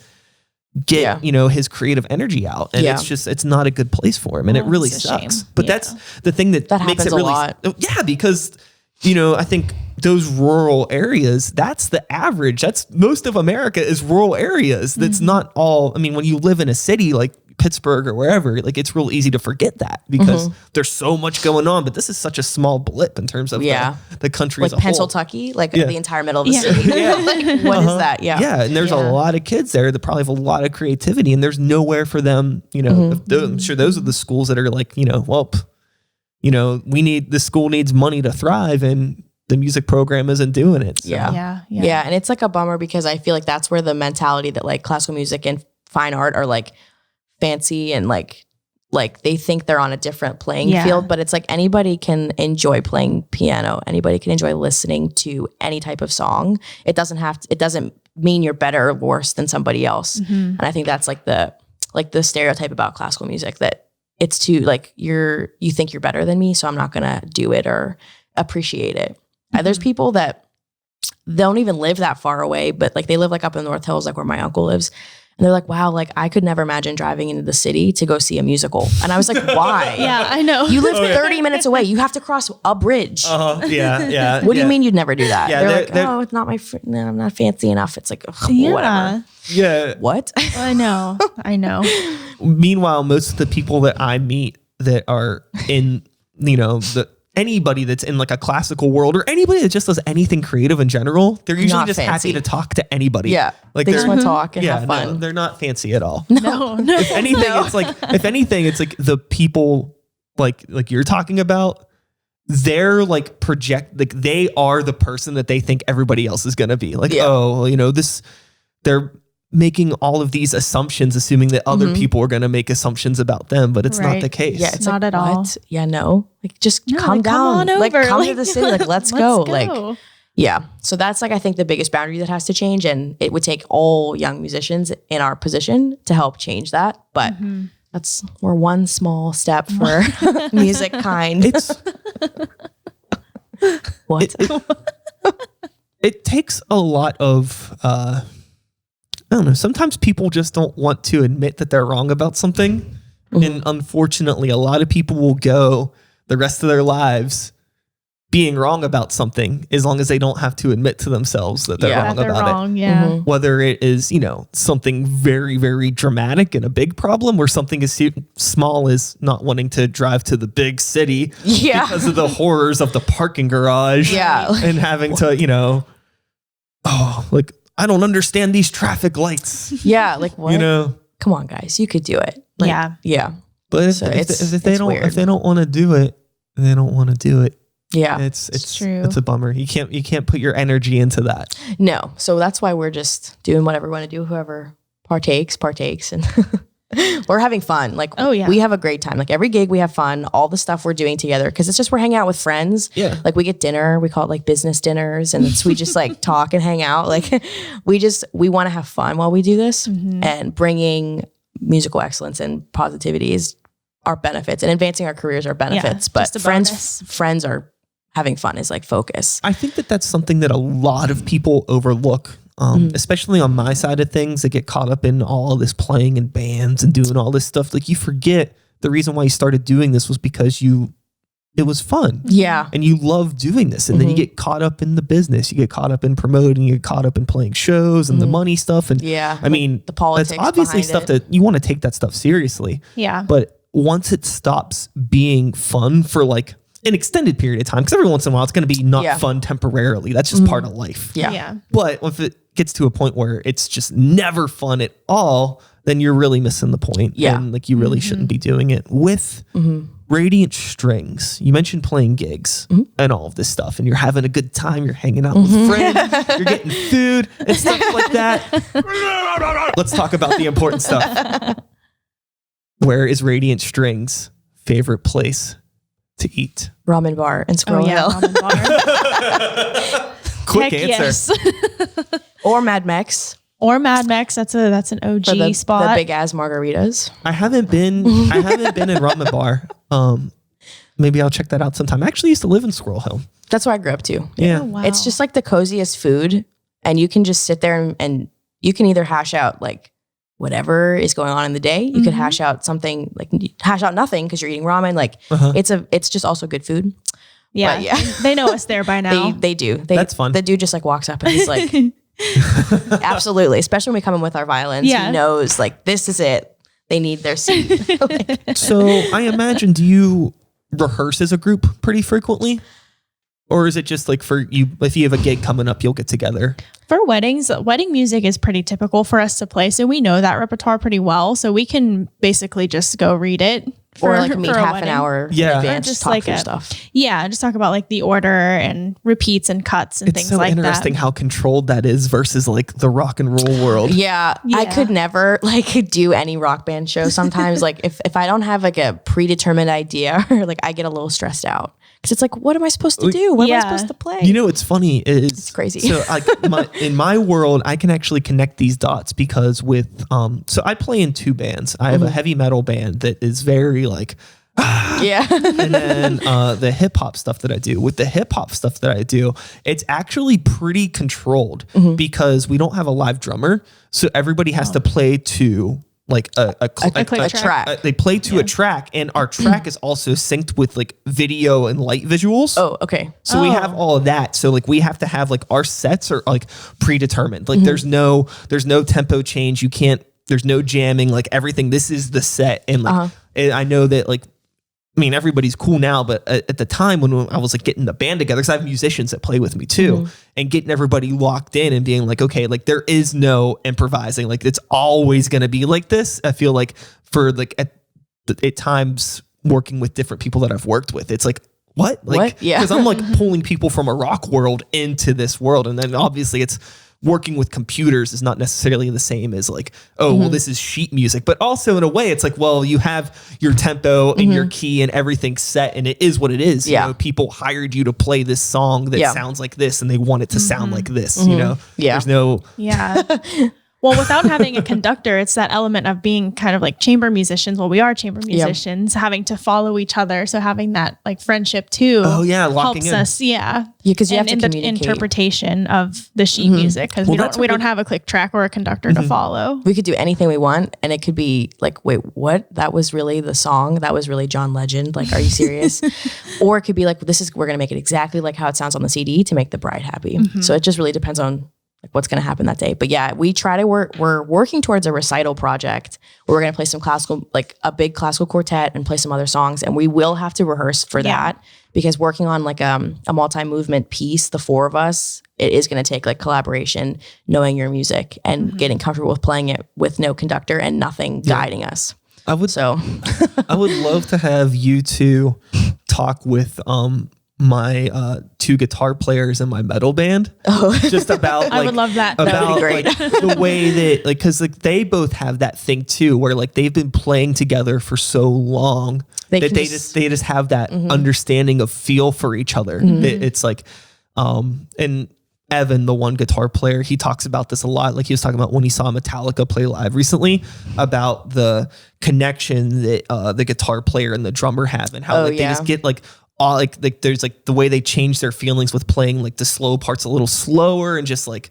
get you know, his creative energy out, and it's not a good place for him, and it really sucks. But that's the thing that makes it really lot. Because you know, I think those rural areas, that's the average. That's most of America is rural areas. That's not all. I mean, when you live in a city like Pittsburgh or wherever, like it's real easy to forget that because there's so much going on, but this is such a small blip in terms of the country as a whole. Pennsylvanie, like the entire middle of the city. Like, what is that? Yeah. And there's a lot of kids there that probably have a lot of creativity, and there's nowhere for them, you know, I'm sure those are the schools that are like, you know, well, you know, the school needs money to thrive, and the music program isn't doing it. So. Yeah. And it's like a bummer because I feel like that's where the mentality that like classical music and fine art are like fancy and like they think they're on a different playing field, but it's like anybody can enjoy playing piano. Anybody can enjoy listening to any type of song. It doesn't mean you're better or worse than somebody else. And I think that's like the stereotype about classical music, that it's too like you think you're better than me, so I'm not gonna do it or appreciate it. There's people that don't even live that far away, but like they live like up in the North Hills, like where my uncle lives. And they're like, wow, like I could never imagine driving into the city to go see a musical. And I was like, why? Yeah, I know. You live 30 minutes away. You have to cross a bridge. Yeah. What do you mean you'd never do that? Yeah, they're like, oh, it's not my, no, I'm not fancy enough. It's like, ugh, Yeah. whatever. Yeah. What? I know. Meanwhile, most of the people that I meet that are in, anybody that's in like a classical world or anybody that just does anything creative in general, they're usually Not just fancy. happy to talk to anybody. Yeah. Like they just want to talk and have fun. No, they're not fancy at all. No. If anything, it's like the people like you're talking about, they're like they are the person that they think everybody else is going to be. Like, they're making all of these assumptions, assuming that other people are going to make assumptions about them, but it's not the case. Yeah, it's not like, at all. what? Yeah, no. Like just calm like, down. come on over. Like come to Like, the city. Like let's go. go. Like yeah. So that's like I think the biggest boundary that has to change. And it would take all young musicians in our position to help change that. But we're one small step for music kind. What? It takes a lot of I don't know. Sometimes people just don't want to admit that they're wrong about something. And unfortunately, a lot of people will go the rest of their lives being wrong about something as long as they don't have to admit to themselves that they're wrong about it. Yeah. Whether it is, something very, very dramatic and a big problem or something as small as not wanting to drive to the big city because of the horrors of the parking garage and having to, I don't understand these traffic lights. Yeah, like what? Come on, guys, you could do it. Like, yeah. But if they don't want to do it, they don't want to do it. Yeah, it's true. It's a bummer. You can't put your energy into that. No, so that's why we're just doing whatever we want to do. Whoever partakes, and we're having fun. Like, we have a great time. Like every gig, we have fun. All the stuff we're doing together because it's just we're hanging out with friends. Yeah, like we get dinner. We call it like business dinners, and we just like talk and hang out. Like we want to have fun while we do this, and bringing musical excellence and positivity is our benefits, and advancing our careers are benefits. But friends are having fun is like focus. I think that's something that a lot of people overlook. Especially on my side of things, they get caught up in all this playing in bands and doing all this stuff. Like you forget the reason why you started doing this was because it was fun. Yeah. And you love doing this. And then you get caught up in the business. You get caught up in promoting, you get caught up in playing shows and the money stuff. And I mean, the politics, that's obviously stuff that you want to take that stuff seriously. Yeah. But once it stops being fun for like an extended period of time, because every once in a while it's going to be not fun temporarily. That's just part of life. Yeah. But if it gets to a point where it's just never fun at all, then you're really missing the point. Yeah. And like you really shouldn't be doing it. With Radiant Strings, you mentioned playing gigs and all of this stuff, and you're having a good time. You're hanging out with friends. You're getting food and stuff like that. Let's talk about the important stuff. Where is Radiant Strings' favorite place to eat? Ramen bar in Squirrel Hill. Ramen bar. Quick answer. Yes. Or Mad Mex. Or Mad Mex. That's an OG spot. The big ass margaritas. I haven't been in Ramen Bar. Maybe I'll check that out sometime. I actually used to live in Squirrel Hill. That's where I grew up too. Yeah. Oh, wow. It's just like the coziest food, and you can just sit there and you can either hash out like whatever is going on in the day. You could hash out something, like hash out nothing because you're eating ramen. Like it's just also good food. Yeah. But yeah. They know us there by now. They do. That's fun. The dude just like walks up and he's like, absolutely. Especially when we come in with our violins. Yeah. He knows like this is it. They need their seat. So I imagine, do you rehearse as a group pretty frequently? Or is it just like for you, if you have a gig coming up, you'll get together? For weddings, wedding music is pretty typical for us to play. So we know that repertoire pretty well. So we can basically just go read it. Or like meet half an hour in advance, just talk like through stuff. Yeah, just talk about like the order and repeats and cuts and things like that. It's so interesting how controlled that is versus like the rock and roll world. Yeah, I could never like do any rock band show. Sometimes like if I don't have like a predetermined idea, or like I get a little stressed out. Because it's like, what am I supposed to do? What am I supposed to play? You know, what's funny is it's crazy. So like in my world, I can actually connect these dots because with, so I play in two bands. I have a heavy metal band that is very like Yeah. And then the hip hop stuff that I do. With the hip hop stuff that I do, it's actually pretty controlled because we don't have a live drummer. So everybody has to play to like a track. They play to a track, and our track is also synced with like video and light visuals. Oh, okay. So we have all of that. So like we have to have like our sets are like predetermined. Like there's no tempo change. There's no jamming, like everything. This is the set. And like, and I know that like, I mean, everybody's cool now, but at the time when I was like getting the band together, because I have musicians that play with me too, and getting everybody locked in and being like, okay, like there is no improvising. Like it's always going to be like this. I feel like for like at times working with different people that I've worked with, it's like, what? Like, Yeah. because I'm like pulling people from a rock world into this world. And then obviously it's working with computers is not necessarily the same as like, oh, well, this is sheet music. But also in a way, it's like, well, you have your tempo and your key and everything set, and it is what it is. Yeah. You know, people hired you to play this song that sounds like this, and they want it to sound like this, you know? Yeah. There's no... Yeah. Well, without having a conductor, it's that element of being kind of like chamber musicians. Well, we are chamber musicians, having to follow each other. So having that like friendship too. Oh yeah, locking helps in. us. Yeah, because you have to in the communicate. interpretation of the sheet music, because we don't have a click track or a conductor to follow. We could do anything we want, and it could be like, wait, what? That was really the song? That was really John Legend? Like, are you serious? Or it could be like, we're gonna make it exactly like how it sounds on the CD to make the bride happy. So it just really depends on like what's going to happen that day. But yeah, we try to we're working towards a recital project where we're going to play some classical, like a big classical quartet, and play some other songs. And we will have to rehearse for that, because working on like a multi-movement piece, the four of us, it is going to take like collaboration, knowing your music and getting comfortable with playing it with no conductor and nothing guiding us. I would I would love to have you two talk with my two guitar players in my metal band, just about like, I would love that. About That would be great. like, the way that like, because like they both have that thing too, where like they've been playing together for so long that they just have that understanding of feel for each other. It's like and Evan, the one guitar player, he talks about this a lot. Like he was talking about when he saw Metallica play live recently, about the connection that the guitar player and the drummer have, and how they just get like all like there's like the way they change their feelings with playing like the slow parts a little slower, and just like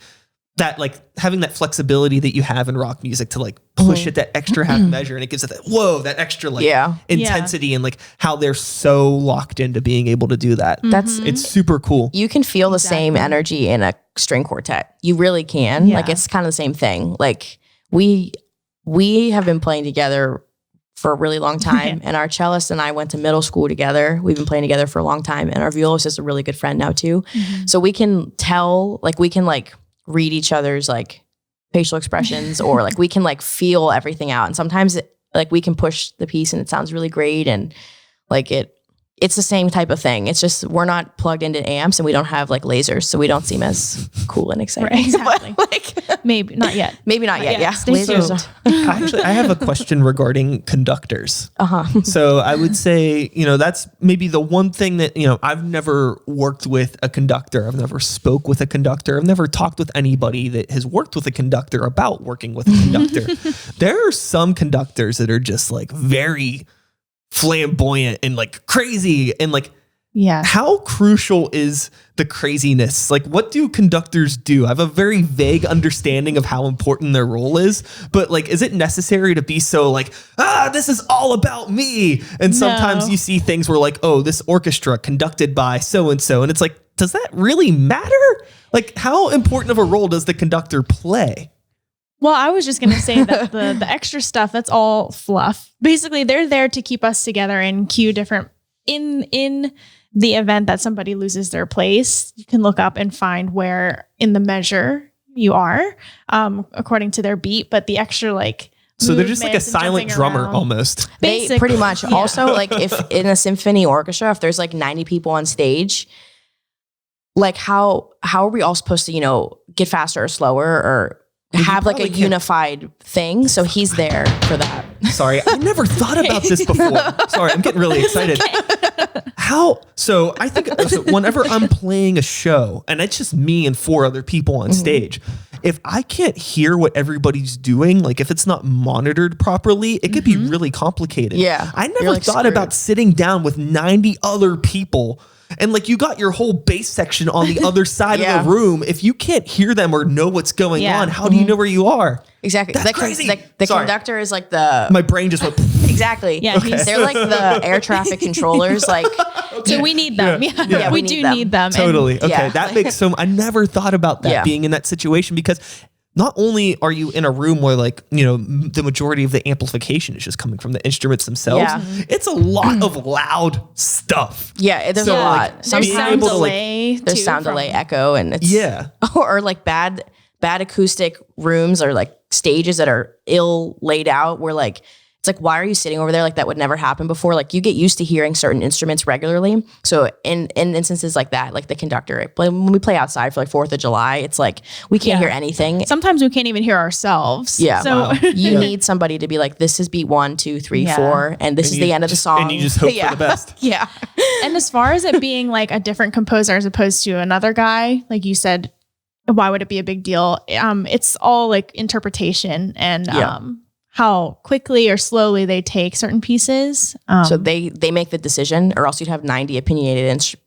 that, like having that flexibility that you have in rock music to like push it that extra half measure, and it gives it that that extra like intensity, and like how they're so locked into being able to do that. It's super cool. You can feel the same energy in a string quartet. You really can. Like it's kind of the same thing. Like we have been playing together for a really long time, and our cellist and I went to middle school together. We've been playing together for a long time, and our violist is a really good friend now too. So we can tell, like we can like read each other's like facial expressions, or like we can like feel everything out. And sometimes like we can push the piece and it sounds really great, and like it's the same type of thing. It's just we're not plugged into amps, and we don't have like lasers, so we don't seem as cool and exciting. Right, exactly. Like Maybe not yet. Maybe not yet. Yeah. Stay tuned. Actually, I have a question regarding conductors. So I would say, you know, that's maybe the one thing that, you know, I've never worked with a conductor. I've never spoke with a conductor. I've never talked with anybody that has worked with a conductor about working with a conductor. There are some conductors that are just like very flamboyant and like crazy, and like, how crucial is the craziness? Like, what do conductors do? I have a very vague understanding of how important their role is, but like, is it necessary to be so like, this is all about me? And sometimes you see things where like, oh, this orchestra conducted by so-and-so. And it's like, does that really matter? Like, how important of a role does the conductor play? Well, I was just going to say that the extra stuff, that's all fluff. Basically, they're there to keep us together and cue different in the event that somebody loses their place. You can look up and find where in the measure you are, according to their beat. But the extra like, so they're just like a silent drummer almost. They pretty much. Also, like if in a symphony orchestra, if there's like 90 people on stage, like how are we all supposed to, you know, get faster or slower, or have like a unified thing? So he's there for that. Sorry, I never thought about this before. Sorry, I'm getting really excited. So I think whenever I'm playing a show and it's just me and 4 other people on stage, if I can't hear what everybody's doing, like if it's not monitored properly, it could be really complicated. Yeah. I never thought about sitting down with 90 other people and like you got your whole bass section on the other side of the room. If you can't hear them or know what's going on, how do you know where you are? Exactly. That's crazy. The conductor is like the... My brain just went... Exactly. Yeah, they're like the air traffic controllers. Like, so we need them. Yeah, we do need them. Totally. And, okay. That makes I never thought about that being in that situation, because not only are you in a room where like, you know, the majority of the amplification is just coming from the instruments themselves. It's a lot of loud stuff. Yeah. There's a lot. Like, there's sound delay. There's sound delay, echo, and it's or like bad acoustic rooms or like stages that are ill laid out where like, it's like, why are you sitting over there? Like that would never happen before. Like you get used to hearing certain instruments regularly. So in instances like that, like the conductor, when we play outside for like 4th of July, it's like, we can't hear anything. Sometimes we can't even hear ourselves. Yeah. So you need somebody to be like, this is beat 1, 2, 3, 4. And this is the end of the song. And you just hope for the best. Yeah. And as far as it being like a different composer as opposed to another guy, like you said, why would it be a big deal? It's all like interpretation and, how quickly or slowly they take certain pieces. So they make the decision, or else you'd have 90 opinionated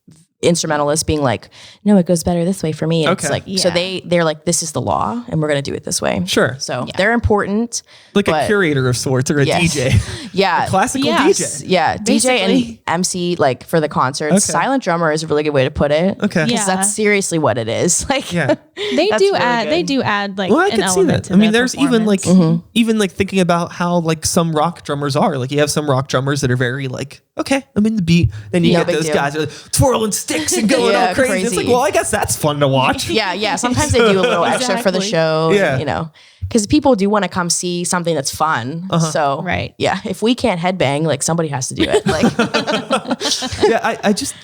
instrumentalists being like, no, it goes better this way for me. And it's like, so they're like, this is the law and we're going to do it this way. Sure. So they're important. Like a curator of sorts or a DJ. Yeah. A classical DJ. Yeah. Basically. DJ and MC, like for the concerts. Silent drummer is a really good way to put it. Okay. Because that's seriously what it is. Like, they do add like I an can see element that. to I mean, the there's even like performance. even like thinking about how like some rock drummers are. Like you have some rock drummers that are very like, okay, I'm in the beat. Then you get those guys are like, twirling sticks and going all crazy. It's like, well, I guess that's fun to watch. Yeah. Sometimes they do a little extra for the show. Yeah. You know, because people do want to come see something that's fun. So yeah, if we can't headbang, like somebody has to do it. Like, I just,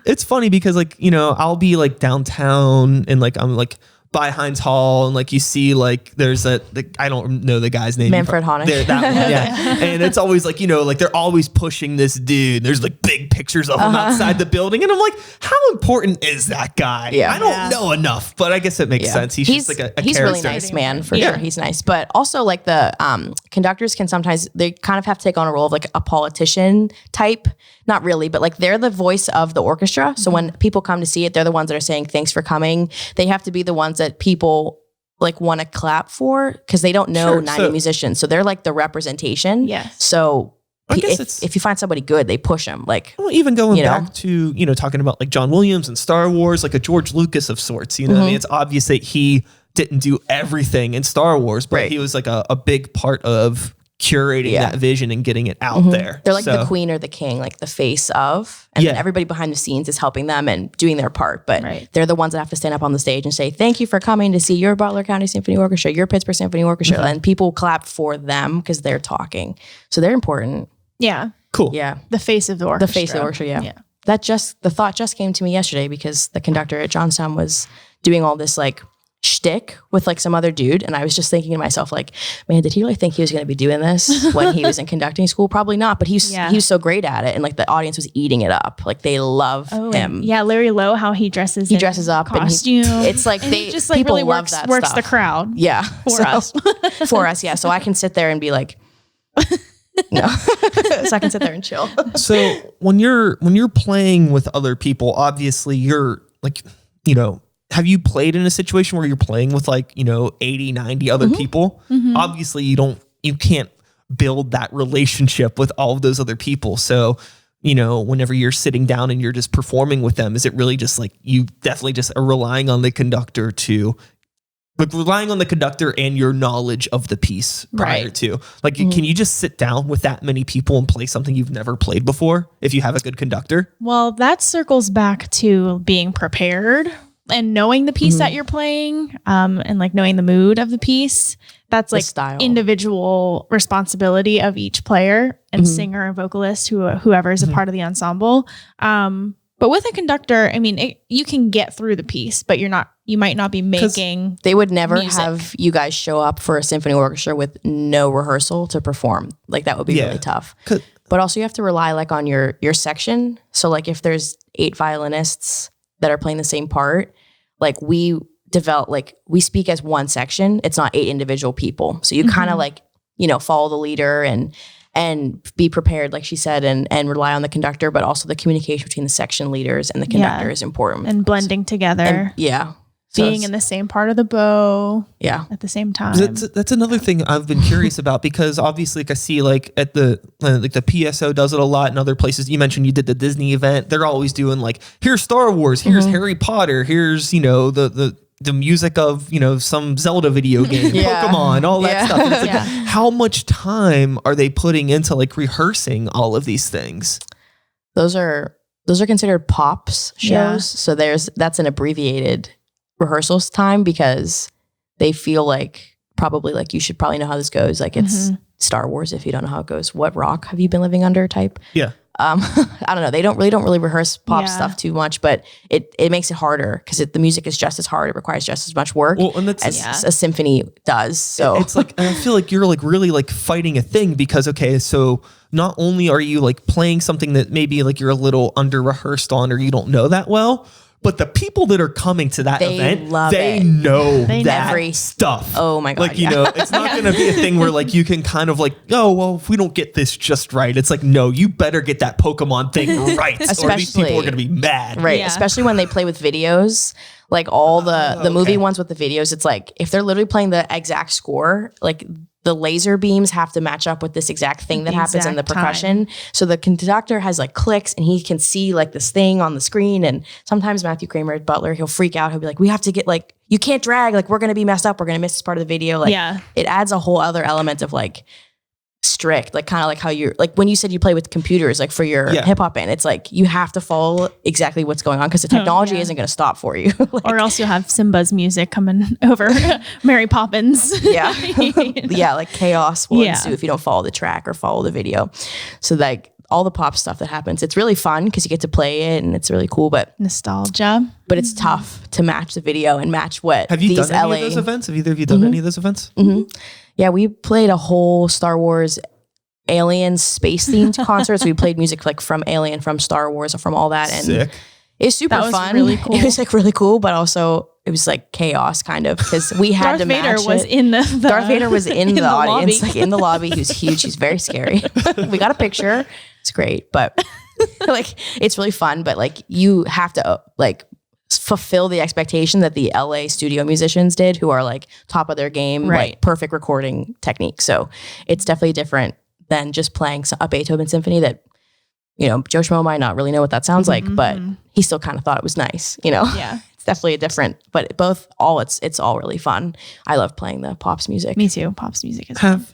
it's funny because like, you know, I'll be like downtown and like, I'm like by Heinz Hall and like you see like there's I don't know the guy's name. Manfred Honig. That one, and it's always like, you know, like they're always pushing this dude. There's like big pictures of him outside the building. And I'm like, how important is that guy? I don't know enough, but I guess it makes sense. He's just like a he's character. really nice man for sure. He's nice. But also like the conductors can sometimes, they kind of have to take on a role of like a politician type. Not really, but like they're the voice of the orchestra. So when people come to see it, they're the ones that are saying, thanks for coming. They have to be the ones that people like want to clap for because they don't know 90 musicians. So they're like the representation. Yes. So I guess if you find somebody good, they push them. Like, well, even going back to, you know, talking about like John Williams and Star Wars, like a George Lucas of sorts, you know, I mean, it's obvious that he didn't do everything in Star Wars, but he was like a big part of curating that vision and getting it out there. They're like the queen or the king, like the face of, and then everybody behind the scenes is helping them and doing their part. But they're the ones that have to stand up on the stage and say, thank you for coming to see your Butler County Symphony Orchestra, your Pittsburgh Symphony Orchestra. And people clap for them because they're talking. So they're important. Yeah. Cool. Yeah. The face of the orchestra. The face of the orchestra, yeah. The thought just came to me yesterday because the conductor at Johnstown was doing all this like shtick with like some other dude. And I was just thinking to myself, like, man, did he really think he was going to be doing this when he was in conducting school? Probably not, but he was so great at it. And like the audience was eating it up. Like they love him. Yeah. Larry Lowe, how he dresses up costume. And it's like he just like people really love that works stuff. the crowd. Yeah. For us. For us. Yeah. So I can sit there and be like, no. So I can sit there and chill. So when you're playing with other people, obviously you're like, you know, have you played in a situation where you're playing with like, you know, 80, 90 other people? Obviously you can't build that relationship with all of those other people. So, you know, whenever you're sitting down and you're just performing with them, is it really just like, you definitely just are relying on the conductor and your knowledge of the piece prior to like, can you just sit down with that many people and play something you've never played before if you have a good conductor? Well, that circles back to being prepared and knowing the piece that you're playing, and like knowing the mood of the piece. That's like individual responsibility of each player and singer and vocalist, whoever is a part of the ensemble. But with a conductor, I mean, you can get through the piece, but you might not be making. They would never have you guys show up for a symphony orchestra with no rehearsal to perform. Like that would be really tough. but also you have to rely like on your section. So like if there's 8 violinists that are playing the same part, like we speak as one section. It's not 8 individual people. So you kind of like, follow the leader and be prepared, like she said, and rely on the conductor, but also the communication between the section leaders and the conductor is important. And blending together. Being in the same part of the bow. At the same time. That's another thing I've been curious about, because obviously like I see like at the PSO does it a lot in other places. You mentioned you did the Disney event. They're always doing like, here's Star Wars, here's Harry Potter, here's, the music of, some Zelda video game, Pokemon, all that stuff. And it's like, how much time are they putting into like rehearsing all of these things? Those are considered pops shows. So that's an abbreviated rehearsals time, because they feel like probably like you should probably know how this goes. Like it's Star Wars if you don't know how it goes. What rock have you been living under type? Yeah. I don't know. They don't really rehearse pop stuff too much, but it makes it harder because the music is just as hard. It requires just as much work as a symphony does. So it's like, and I feel like you're like really like fighting a thing, because so not only are you like playing something that maybe like you're a little under rehearsed on or you don't know that well, but the people that are coming to that event, they know that stuff. Oh my God. Like, it's not going to be a thing where like you can kind of like, oh, well, if we don't get this just right, it's like, no, you better get that Pokemon thing right. Or these people are going to be mad. Right. Yeah. Especially when they play with videos, like all the movie ones with the videos, it's like, if they're literally playing the exact score, like the laser beams have to match up with this exact thing that happens in the percussion. So the conductor has like clicks and he can see like this thing on the screen. And sometimes Matthew Kramer, Butler, he'll freak out. He'll be like, we have to get like, you can't drag, like we're going to be messed up. We're going to miss this part of the video. Like it adds a whole other element of like strict, like kind of like how you're like when you said you play with computers, like for your hip hop band, it's like you have to follow exactly what's going on because the technology isn't going to stop for you. Like, or else you'll have Simba's music coming over Mary Poppins. Like chaos will ensue if you don't follow the track or follow the video. So like all the pop stuff that happens, it's really fun because you get to play it and it's really cool, but nostalgia. But it's tough to match the video and match what have you done any of those events? Have either of you done any of those events? Yeah, we played a whole Star Wars Alien space themed concert. So we played music like from Alien, from Star Wars, or from all that. And sick. It was super fun. Really cool. It was like really cool, but also it was like chaos kind of because we had to match Darth Vader was in the Darth Vader was in the audience, like in the lobby. He was huge. He's very scary. We got a picture. It's great, but like it's really fun. But like you have to like fulfill the expectation that the LA studio musicians did, who are like top of their game, like perfect recording technique. So it's definitely different than just playing a Beethoven symphony that, Joe Schmo might not really know what that sounds like, but he still kind of thought it was nice, Yeah. It's definitely a different, but it's all really fun. I love playing the pops music. Me too. Pops music is fun.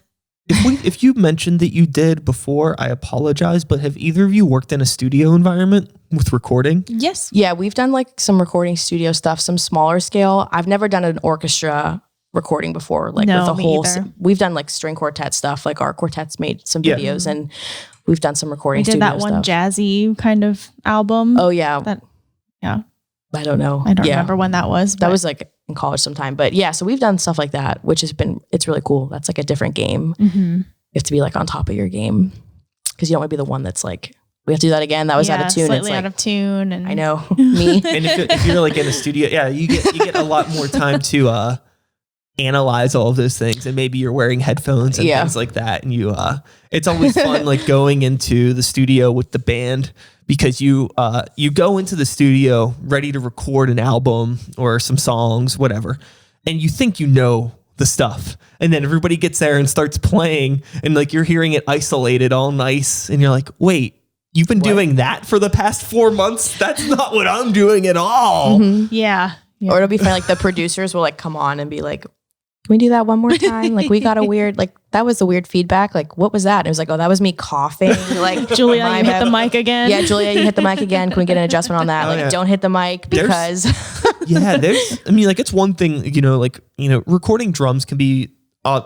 If you mentioned that you did before, I apologize, but have either of you worked in a studio environment with recording? Yes. Yeah, we've done like some recording studio stuff, some smaller scale. I've never done an orchestra recording before, like with a whole. We've done like string quartet stuff. Like our quartet's made some videos, and we've done some recording. We did that one jazzy kind of album. Oh yeah, I don't know. I don't remember when that was. That was like in college sometime. But yeah, so we've done stuff like that, which it's really cool. That's like a different game. You have to be like on top of your game because you don't want to be the one that's like, we have to do that again. That was out of tune. Slightly out of tune. And I know me. And if you're like in a studio, you get a lot more time to analyze all of those things, and maybe you're wearing headphones and things like that. And it's always fun like going into the studio with the band, because you go into the studio ready to record an album or some songs, whatever, and you think the stuff, and then everybody gets there and starts playing, and like you're hearing it isolated all nice, and you're like, wait, you've been doing that for the past 4 months? That's not what I'm doing at all. Yeah. Or it'll be funny, like the producers will like come on and be like, can we do that one more time? Like we got a weird, like that was the weird feedback. Like what was that? And it was like, oh, that was me coughing. Like Julia, you hit the mic again. Yeah, Julia, you hit the mic again. Can we get an adjustment on that? Don't hit the mic because. It's one thing, recording drums can be,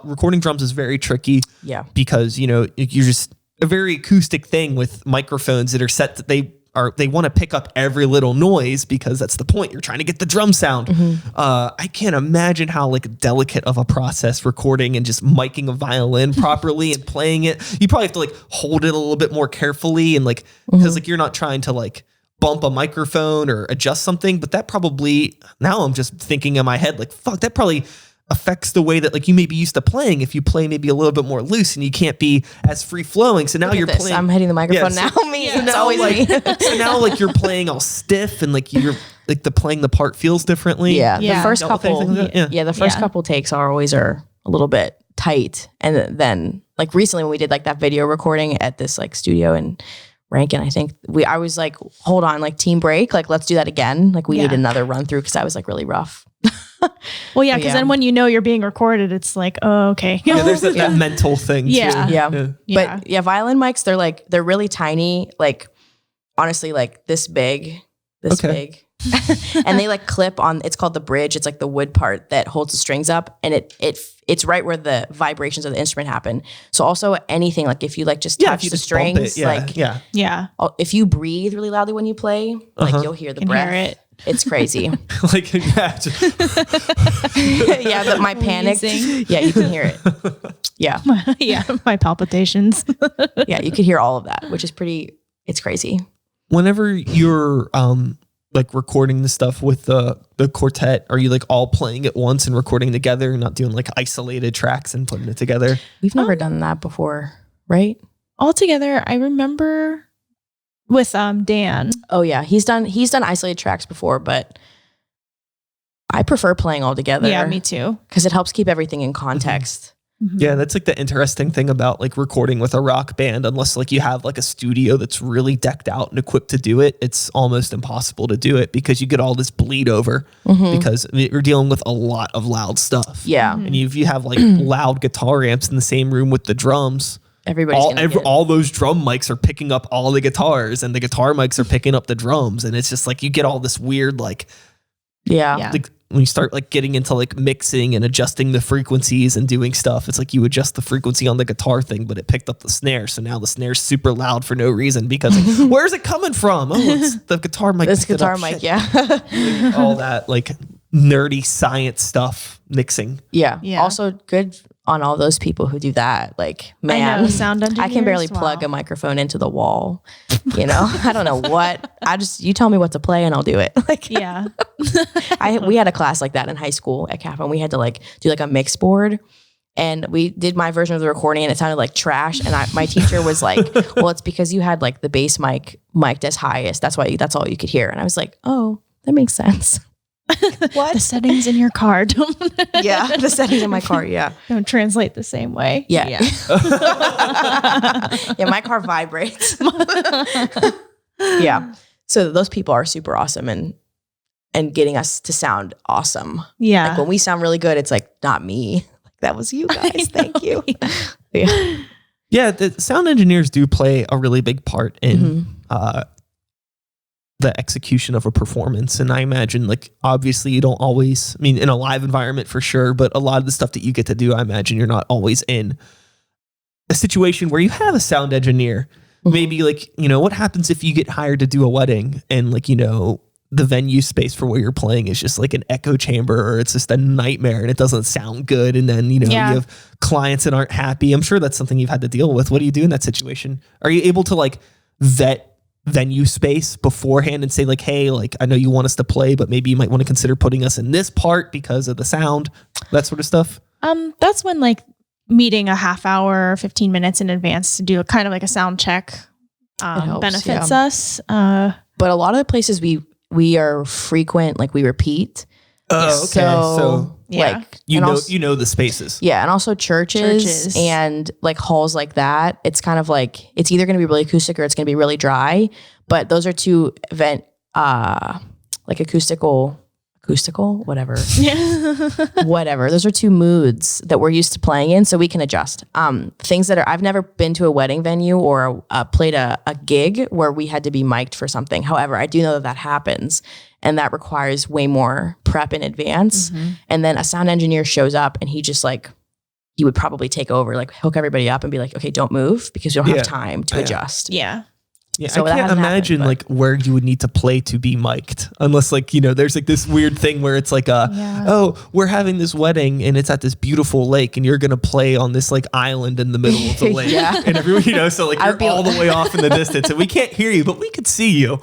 recording drums is very tricky. Yeah. Because, you're just a very acoustic thing with microphones that are set that they they want to pick up every little noise because that's the point. You're trying to get the drum sound. I can't imagine how like delicate of a process recording and just miking a violin properly and playing it. You probably have to like hold it a little bit more carefully and like, because like you're not trying to like bump a microphone or adjust something, but that probably, now I'm just thinking in my head, like, fuck, that probably affects the way that like you may be used to playing if you play maybe a little bit more loose and you can't be as free flowing. So now you're playing. I'm hitting the microphone now. It's always me. So now like you're playing all stiff and like you're like playing the part feels differently. The first couple, the first couple takes are a little bit tight. And then like recently when we did like that video recording at this like studio in Rankin, I think I was like, hold on, like team break, like let's do that again. Like we need another run through because I was like really rough. Well, yeah, because then when you know you're being recorded, it's like, oh, okay. There's that mental thing too. Yeah. But yeah, violin mics, they're really tiny, like honestly, like this big. And they like clip on, it's called the bridge. It's like the wood part that holds the strings up, and it's right where the vibrations of the instrument happen. So also anything, like if you like just touch the strings, if you breathe really loudly when you play, like you'll hear the breath. Hear it. It's crazy. Like, my panic. Yeah, you can hear it. Yeah. My palpitations. Yeah, you could hear all of that, which is it's crazy. Whenever you're like recording the stuff with the quartet, are you like all playing at once and recording together, not doing like isolated tracks and putting it together? We've never done that before, right? All together, I remember with Dan. Oh yeah, he's done isolated tracks before, but I prefer playing all together. Yeah, me too. Because it helps keep everything in context. Yeah, that's like the interesting thing about like recording with a rock band. Unless like you have like a studio that's really decked out and equipped to do it, it's almost impossible to do it because you get all this bleed over because you're dealing with a lot of loud stuff. Yeah. And if you have like loud guitar amps in the same room with the drums, all those drum mics are picking up all the guitars and the guitar mics are picking up the drums. And it's just like you get all this weird like, like when you start like getting into like mixing and adjusting the frequencies and doing stuff, it's like you adjust the frequency on the guitar thing, but it picked up the snare. So now the snare's super loud for no reason because like, where's it coming from? Oh, it's the guitar mic. This guitar mic, like, all that like nerdy science stuff mixing. Yeah. Also good on all those people who do that. Like, man, I know, sound engineers, I can barely plug a microphone into the wall. You know, I don't know what. You tell me what to play and I'll do it. Like, we had a class like that in high school at Kappa, and we had to like do like a mix board. And we did my version of the recording and it sounded like trash. And my teacher was like, well, it's because you had like the bass mic mic'd as highest. That's all you could hear. And I was like, oh, that makes sense. What? The settings in your car don't. The settings in my car. Don't translate the same way. Yeah. My car vibrates. So those people are super awesome and getting us to sound awesome. Yeah. Like when we sound really good, it's like not me. Like that was you guys. Thank you. Yeah. The sound engineers do play a really big part in the execution of a performance. And I imagine like, obviously you don't always, I mean, in a live environment for sure, but a lot of the stuff that you get to do, I imagine you're not always in a situation where you have a sound engineer. Maybe like, you know, what happens if you get hired to do a wedding and like, you know, the venue space for where you're playing is just like an echo chamber or it's just a nightmare and it doesn't sound good. And then, you know, you have clients that aren't happy. I'm sure that's something you've had to deal with. What do you do in that situation? Are you able to like vet venue space beforehand and say like, hey, like I know you want us to play, but maybe you might want to consider putting us in this part because of the sound, that sort of stuff? That's when like meeting a half hour, 15 minutes in advance to do a kind of like a sound check benefits us. But a lot of the places we are frequent, like we repeat. Oh, okay. So like you know the spaces. Yeah, and also churches and like halls like that. It's kind of like it's either going to be really acoustic or it's going to be really dry. But those are two like acoustical, whatever. Whatever. Those are two moods that we're used to playing in, so we can adjust. Things that I've never been to a wedding venue or played a gig where we had to be mic'd for something. However, I do know that happens. And that requires way more prep in advance. And then a sound engineer shows up and he would probably take over, like hook everybody up and be like, okay, don't move because we don't have time to adjust. Yeah. Yeah, So I that can't hasn't imagine happened, like where you would need to play to be mic'd, unless like, you know, there's like this weird thing where it's like oh, we're having this wedding and it's at this beautiful lake and you're gonna play on this like island in the middle of the lake. Yeah. And everyone, you know, so like you're all the way off in the distance and we can't hear you, but we could see you.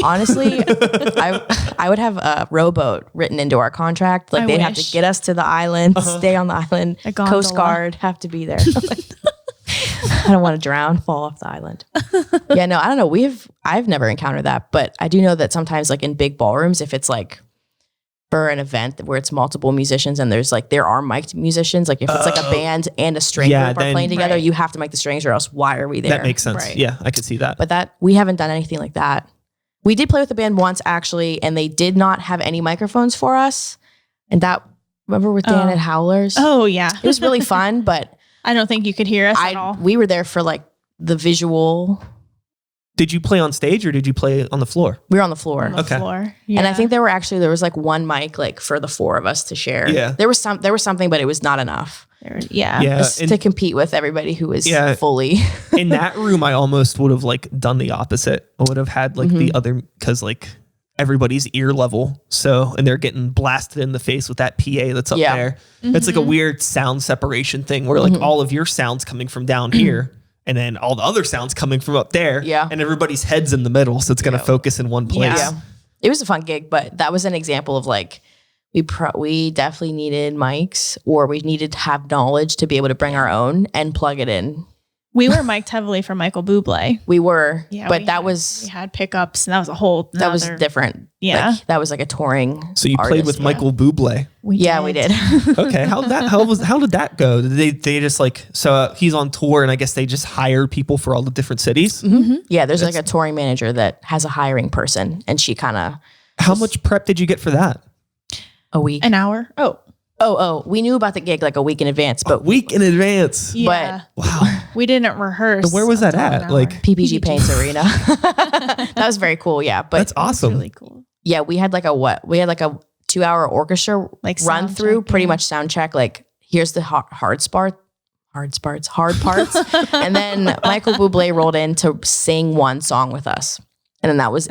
Honestly, I would have a rowboat written into our contract. Like I they'd have wish. to get us to the island, stay on the island, A gondola. Coast Guard have to be there. I don't want to drown, fall off the island. Yeah, no, I don't know. I've never encountered that, but I do know that sometimes like in big ballrooms, if it's like for an event where it's multiple musicians and there are mic'd musicians, like if it's like a band and a string group are playing together, you have to mic the strings or else why are we there? That makes sense. Right. Yeah, I could see that. But we haven't done anything like that. We did play with the band once actually, and they did not have any microphones for us. And remember with Dan at Howlers? Oh yeah. It was really fun, but I don't think you could hear us at all. we were there for like the visual. Did you play on stage or did you play on the floor? We were on the floor. On the floor. Yeah. And I think there was like one mic like for the four of us to share. Yeah. There was something, but it was not enough Yeah. to compete with everybody who was fully. In that room, I almost would have like done the opposite. I would have had like the other, because like everybody's ear level. So, and they're getting blasted in the face with that PA that's up there. It's like a weird sound separation thing where like all of your sounds coming from down here and then all the other sounds coming from up there. Yeah. And everybody's head's in the middle. So it's going to focus in one place. Yeah. It was a fun gig, but that was an example of like, we definitely needed mics or we needed to have knowledge to be able to bring our own and plug it in. We were mic'd heavily for Michael Bublé. We were, but we had pickups and that was a whole that was different. Yeah. Like, that was like a touring. So you played with Michael Bublé. We did. Okay. How did that go? Did they just like, so he's on tour and I guess they just hired people for all the different cities? Yeah. There's like a touring manager that has a hiring person and she kind of. How much prep did you get for that? A week. An hour. Oh, we knew about the gig like a week in advance, but week in advance. Yeah. Wow. We didn't rehearse. So where was that until an at? hour. Like PPG Paints Arena. That was very cool. Yeah. But that's awesome. Really cool. yeah, we had like a 2-hour orchestra Like run sound through, check, pretty yeah. much sound check. Like here's the hard parts. And then Michael Bublé rolled in to sing one song with us. And then that was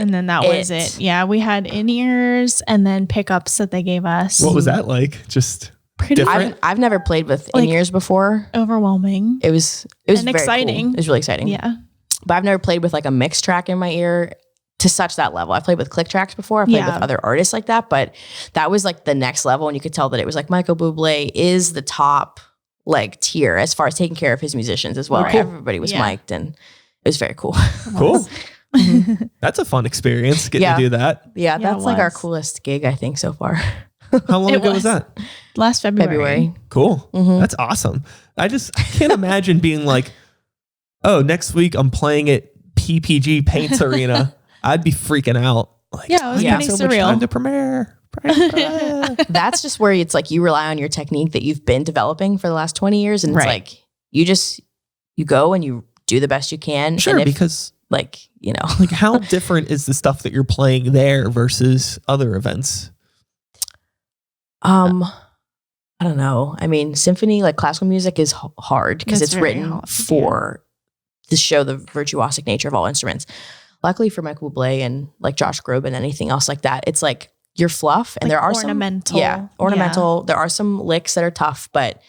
it. Yeah, we had in-ears and then pickups that they gave us. What was that like? Just Pretty different? I've never played with Like- in-ears before. overwhelming. It was And very exciting. Cool. It was really exciting. Yeah. But I've never played with like a mix track in my ear to such that level. I've played with click tracks before. I've played with other artists like that, but that was like the next level. And you could tell that it was like Michael Bublé is the top like tier as far as taking care of his musicians as well. Oh, Right? cool. Everybody was Yeah. mic'd and it was very cool. Cool. That's a fun experience getting to do that. Yeah, it that's like our was. coolest gig, I think, so far. How long It ago was was. that? Last February. February. Cool. That's awesome. I can't imagine being like, oh, next week I'm playing at PPG Paints Arena. I'd be freaking out. Like, Yeah, it was I got pretty so much surreal. time to premiere. That's just where it's like you rely on your technique that you've been developing for the last 20 years. And Right. it's like you go and you do the best you can. Sure, and if, because like, you know. like how different is the stuff that you're playing there versus other events? I don't know. I mean, symphony, like classical music is hard because It's it's very written hard, for to show the virtuosic nature of all instruments. Luckily for Michael Bublé and like Josh Groban and anything else like that, it's like you're fluff and Like there are ornamental. ornamental. There are some licks that are tough, but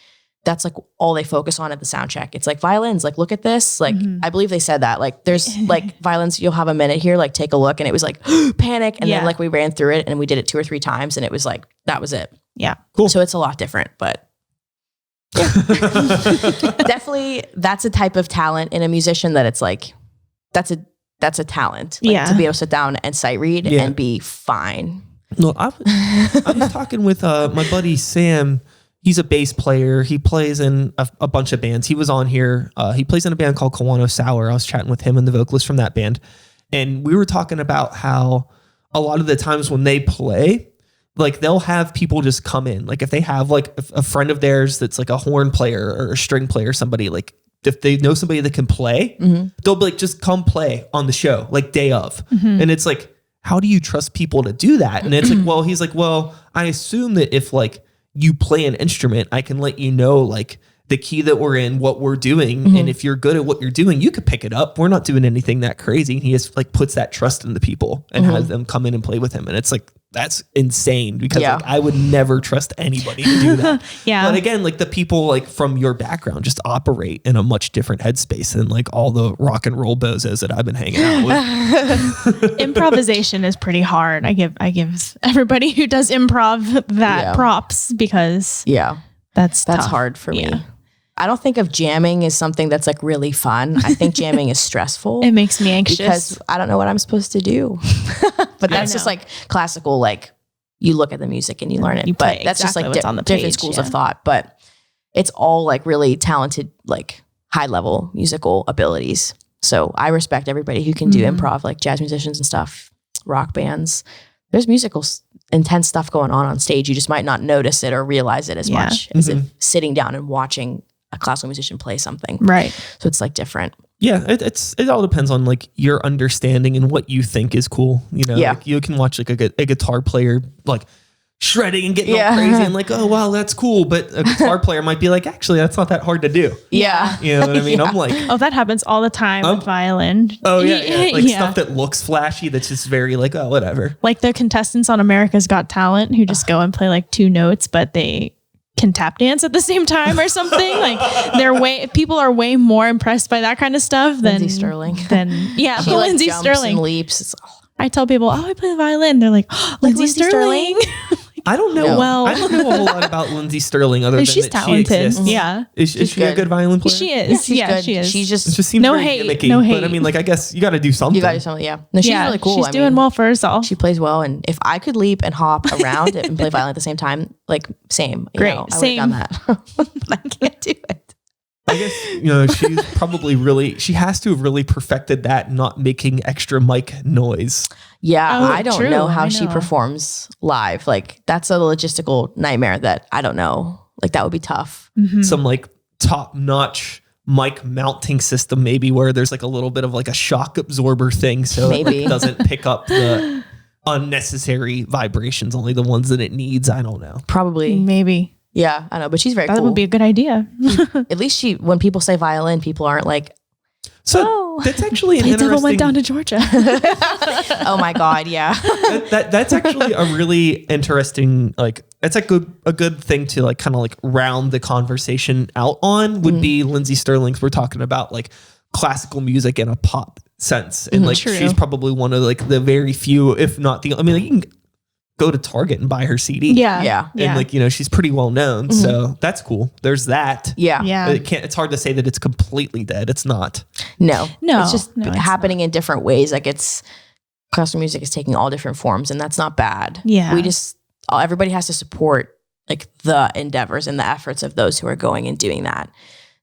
that's like all they focus on at the sound check. It's like violins, like look at this. Like I believe they said that. Like there's like violins, you'll have a minute here, like take a look. And it was like panic. And then like we ran through it and we did it 2 or 3 times and it was like, that was it. Yeah. Cool. So it's a lot different, but definitely that's a type of talent in a musician that it's like, that's a talent. Like, to be able to sit down and sight read and be fine. No, I was talking with my buddy Sam. He's a bass player. He plays in a bunch of bands. He was on here. He plays in a band called Kawano Sour. I was chatting with him and the vocalist from that band. And we were talking about how a lot of the times when they play, like they'll have people just come in. Like if they have like a friend of theirs that's like a horn player or a string player, somebody like if they know somebody that can play, they'll be like, just come play on the show, like day of. And it's like, how do you trust people to do that? And it's like, well, he's like, well, I assume that if like you play an instrument, I can let you know like the key that we're in, what we're doing. And if you're good at what you're doing, you could pick it up. We're not doing anything that crazy. And he just like puts that trust in the people and has them come in and play with him. And it's like, that's insane because like, I would never trust anybody to do that. But again, like the people like from your background just operate in a much different headspace than like all the rock and roll bozos that I've been hanging out with. Improvisation is pretty hard. I give everybody who does improv that props because that's tough. hard for me. I don't think of jamming as something that's like really fun. I think jamming is stressful. It makes me anxious because I don't know what I'm supposed to do. But that's just like classical, like you look at the music and you learn it. But that's just like different schools of thought. But it's all like really talented, like high level musical abilities. So I respect everybody who can do improv, like jazz musicians and stuff, rock bands. There's musical intense stuff going on stage. You just might not notice it or realize it as much as if sitting down and watching a classical musician play something. Right. So it's like different. Yeah. It all depends on like your understanding and what you think is cool. You know, like you can watch like a guitar player, like shredding and getting all crazy and like, oh, wow, that's cool. But a guitar player might be like, actually, that's not that hard to do. Yeah. You know what I mean? I'm like, oh, that happens all the time with violin. Oh yeah. Like stuff that looks flashy. That's just very like, oh, whatever. Like the contestants on America's Got Talent who just go and play like 2 notes, but they can tap dance at the same time or something. Like people are way more impressed by that kind of stuff than Lindsay Sterling. She Lindsay Sterling. And leaps. I tell people, oh, I play the violin. They're like, oh, Lindsay Sterling. I don't know. Well, I don't know a whole lot about Lindsay Sterling other than she's that talented. She exists. Yeah. Is she a good violin player? She is. Yeah, she is. She's just, it just seems very gimmicky. No hate. But I mean, like, I guess you got to do something. You got to do something. Yeah. No, she's really cool. She's doing well for herself. She plays well. And if I could leap and hop around and play violin at the same time, like same. Great. I would have done that. But I can't do it. I guess, she's probably she has to have really perfected that not making extra mic noise. Yeah, I don't know how she performs live. Like that's a logistical nightmare that I don't know. Like that would be tough. Some like top notch mic mounting system, maybe where there's like a little bit of like a shock absorber thing. So it doesn't pick up the unnecessary vibrations, only the ones that it needs. I don't know. Probably. Maybe. Yeah, I know, but she's very cool. That would be a good idea. At least when people say violin, people aren't like, so that's actually an interesting... Devil went down to Georgia. Oh my God, yeah. That's actually a really interesting, like, it's like a good thing to like kind of like round the conversation out on would be Lindsay Sterling's. We're talking about like classical music in a pop sense. And like, she's probably one of like the very few, if not the, I mean, like, you can go to Target and buy her CD. Yeah. And like, she's pretty well known. So that's cool. There's that. Yeah. It's hard to say that it's completely dead. It's not. No. It's just happening in different ways. Like classical music is taking all different forms and that's not bad. Yeah. Everybody has to support like the endeavors and the efforts of those who are going and doing that.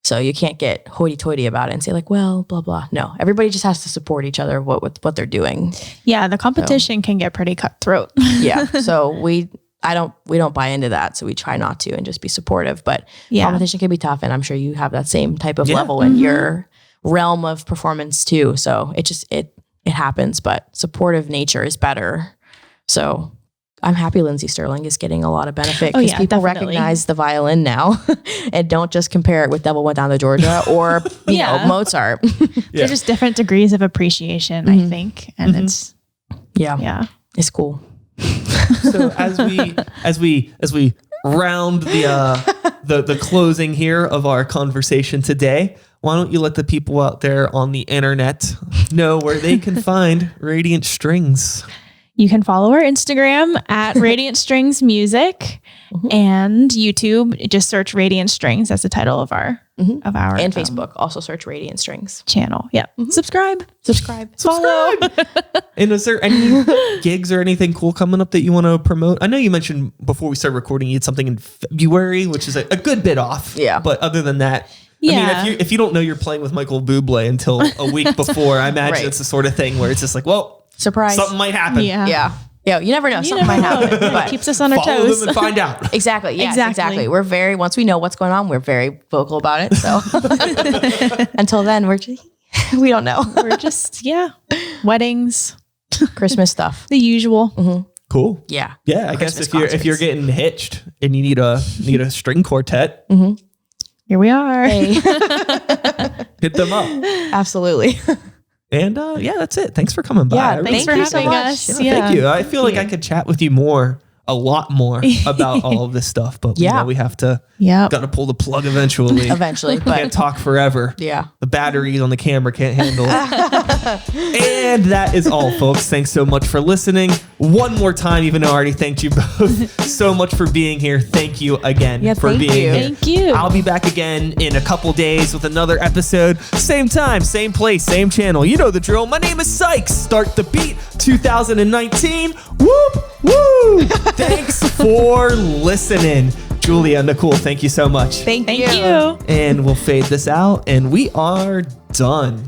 So you can't get hoity-toity about it and say like, well, blah, blah. No, everybody just has to support each other with what they're doing. Yeah, the competition can get pretty cutthroat. Yeah, so we don't buy into that. So we try not to and just be supportive. But competition can be tough. And I'm sure you have that same type of level in your realm of performance too. So it happens, but supportive nature is better. So I'm happy Lindsay Sterling is getting a lot of benefit because people recognize the violin now and don't just compare it with Devil Went Down to Georgia or know Mozart. They're just different degrees of appreciation, I think, and it's it's cool. So as we round the closing here of our conversation today, why don't you let the people out there on the internet know where they can find Radiant Strings? You can follow our Instagram at Radiant Strings Music and YouTube. Just search Radiant Strings. That's the title of our and Facebook. Also search Radiant Strings channel. Yeah. Subscribe. Follow. And is there any gigs or anything cool coming up that you want to promote? I know you mentioned before we started recording you had something in February, which is a good bit off. Yeah. But other than that, I mean, if you don't know you're playing with Michael Bublé until a week before, I imagine it's the sort of thing where it's just like, well, surprise, something might happen. Yeah. You never know. Something might happen. But it keeps us on our follow toes. them and find out. Exactly. Yes, exactly. We're once we know what's going on, we're very vocal about it. So until then, we don't know. We're just, weddings, Christmas stuff, the usual. Cool. Yeah. Yeah. I guess if you're getting hitched and you need a string quartet, Here we are. Hey. Hit them up. Absolutely. And yeah, that's it. Thanks for coming by. Yeah, I really Thanks for Thank you so having much. us. Yeah, thank you. I feel like I could chat with you a lot more about all of this stuff, but Yeah. we have to, Yep. got to pull the plug eventually. Eventually, Can't but talk forever. yeah. The batteries on the camera can't handle it. And that is all, folks. Thanks so much for listening. One more time, even though I already thanked you both so much for being here. Thank you again for thank being you. here. Thank you. I'll be back again in a couple days with another episode. Same time, same place, same channel. You know the drill. My name is Sykes. Start the Beat 2019. Whoop, woo. Thanks for listening. Julia, Nicole, thank you so much. Thank Thank you. you. And we'll fade this out, and we are done.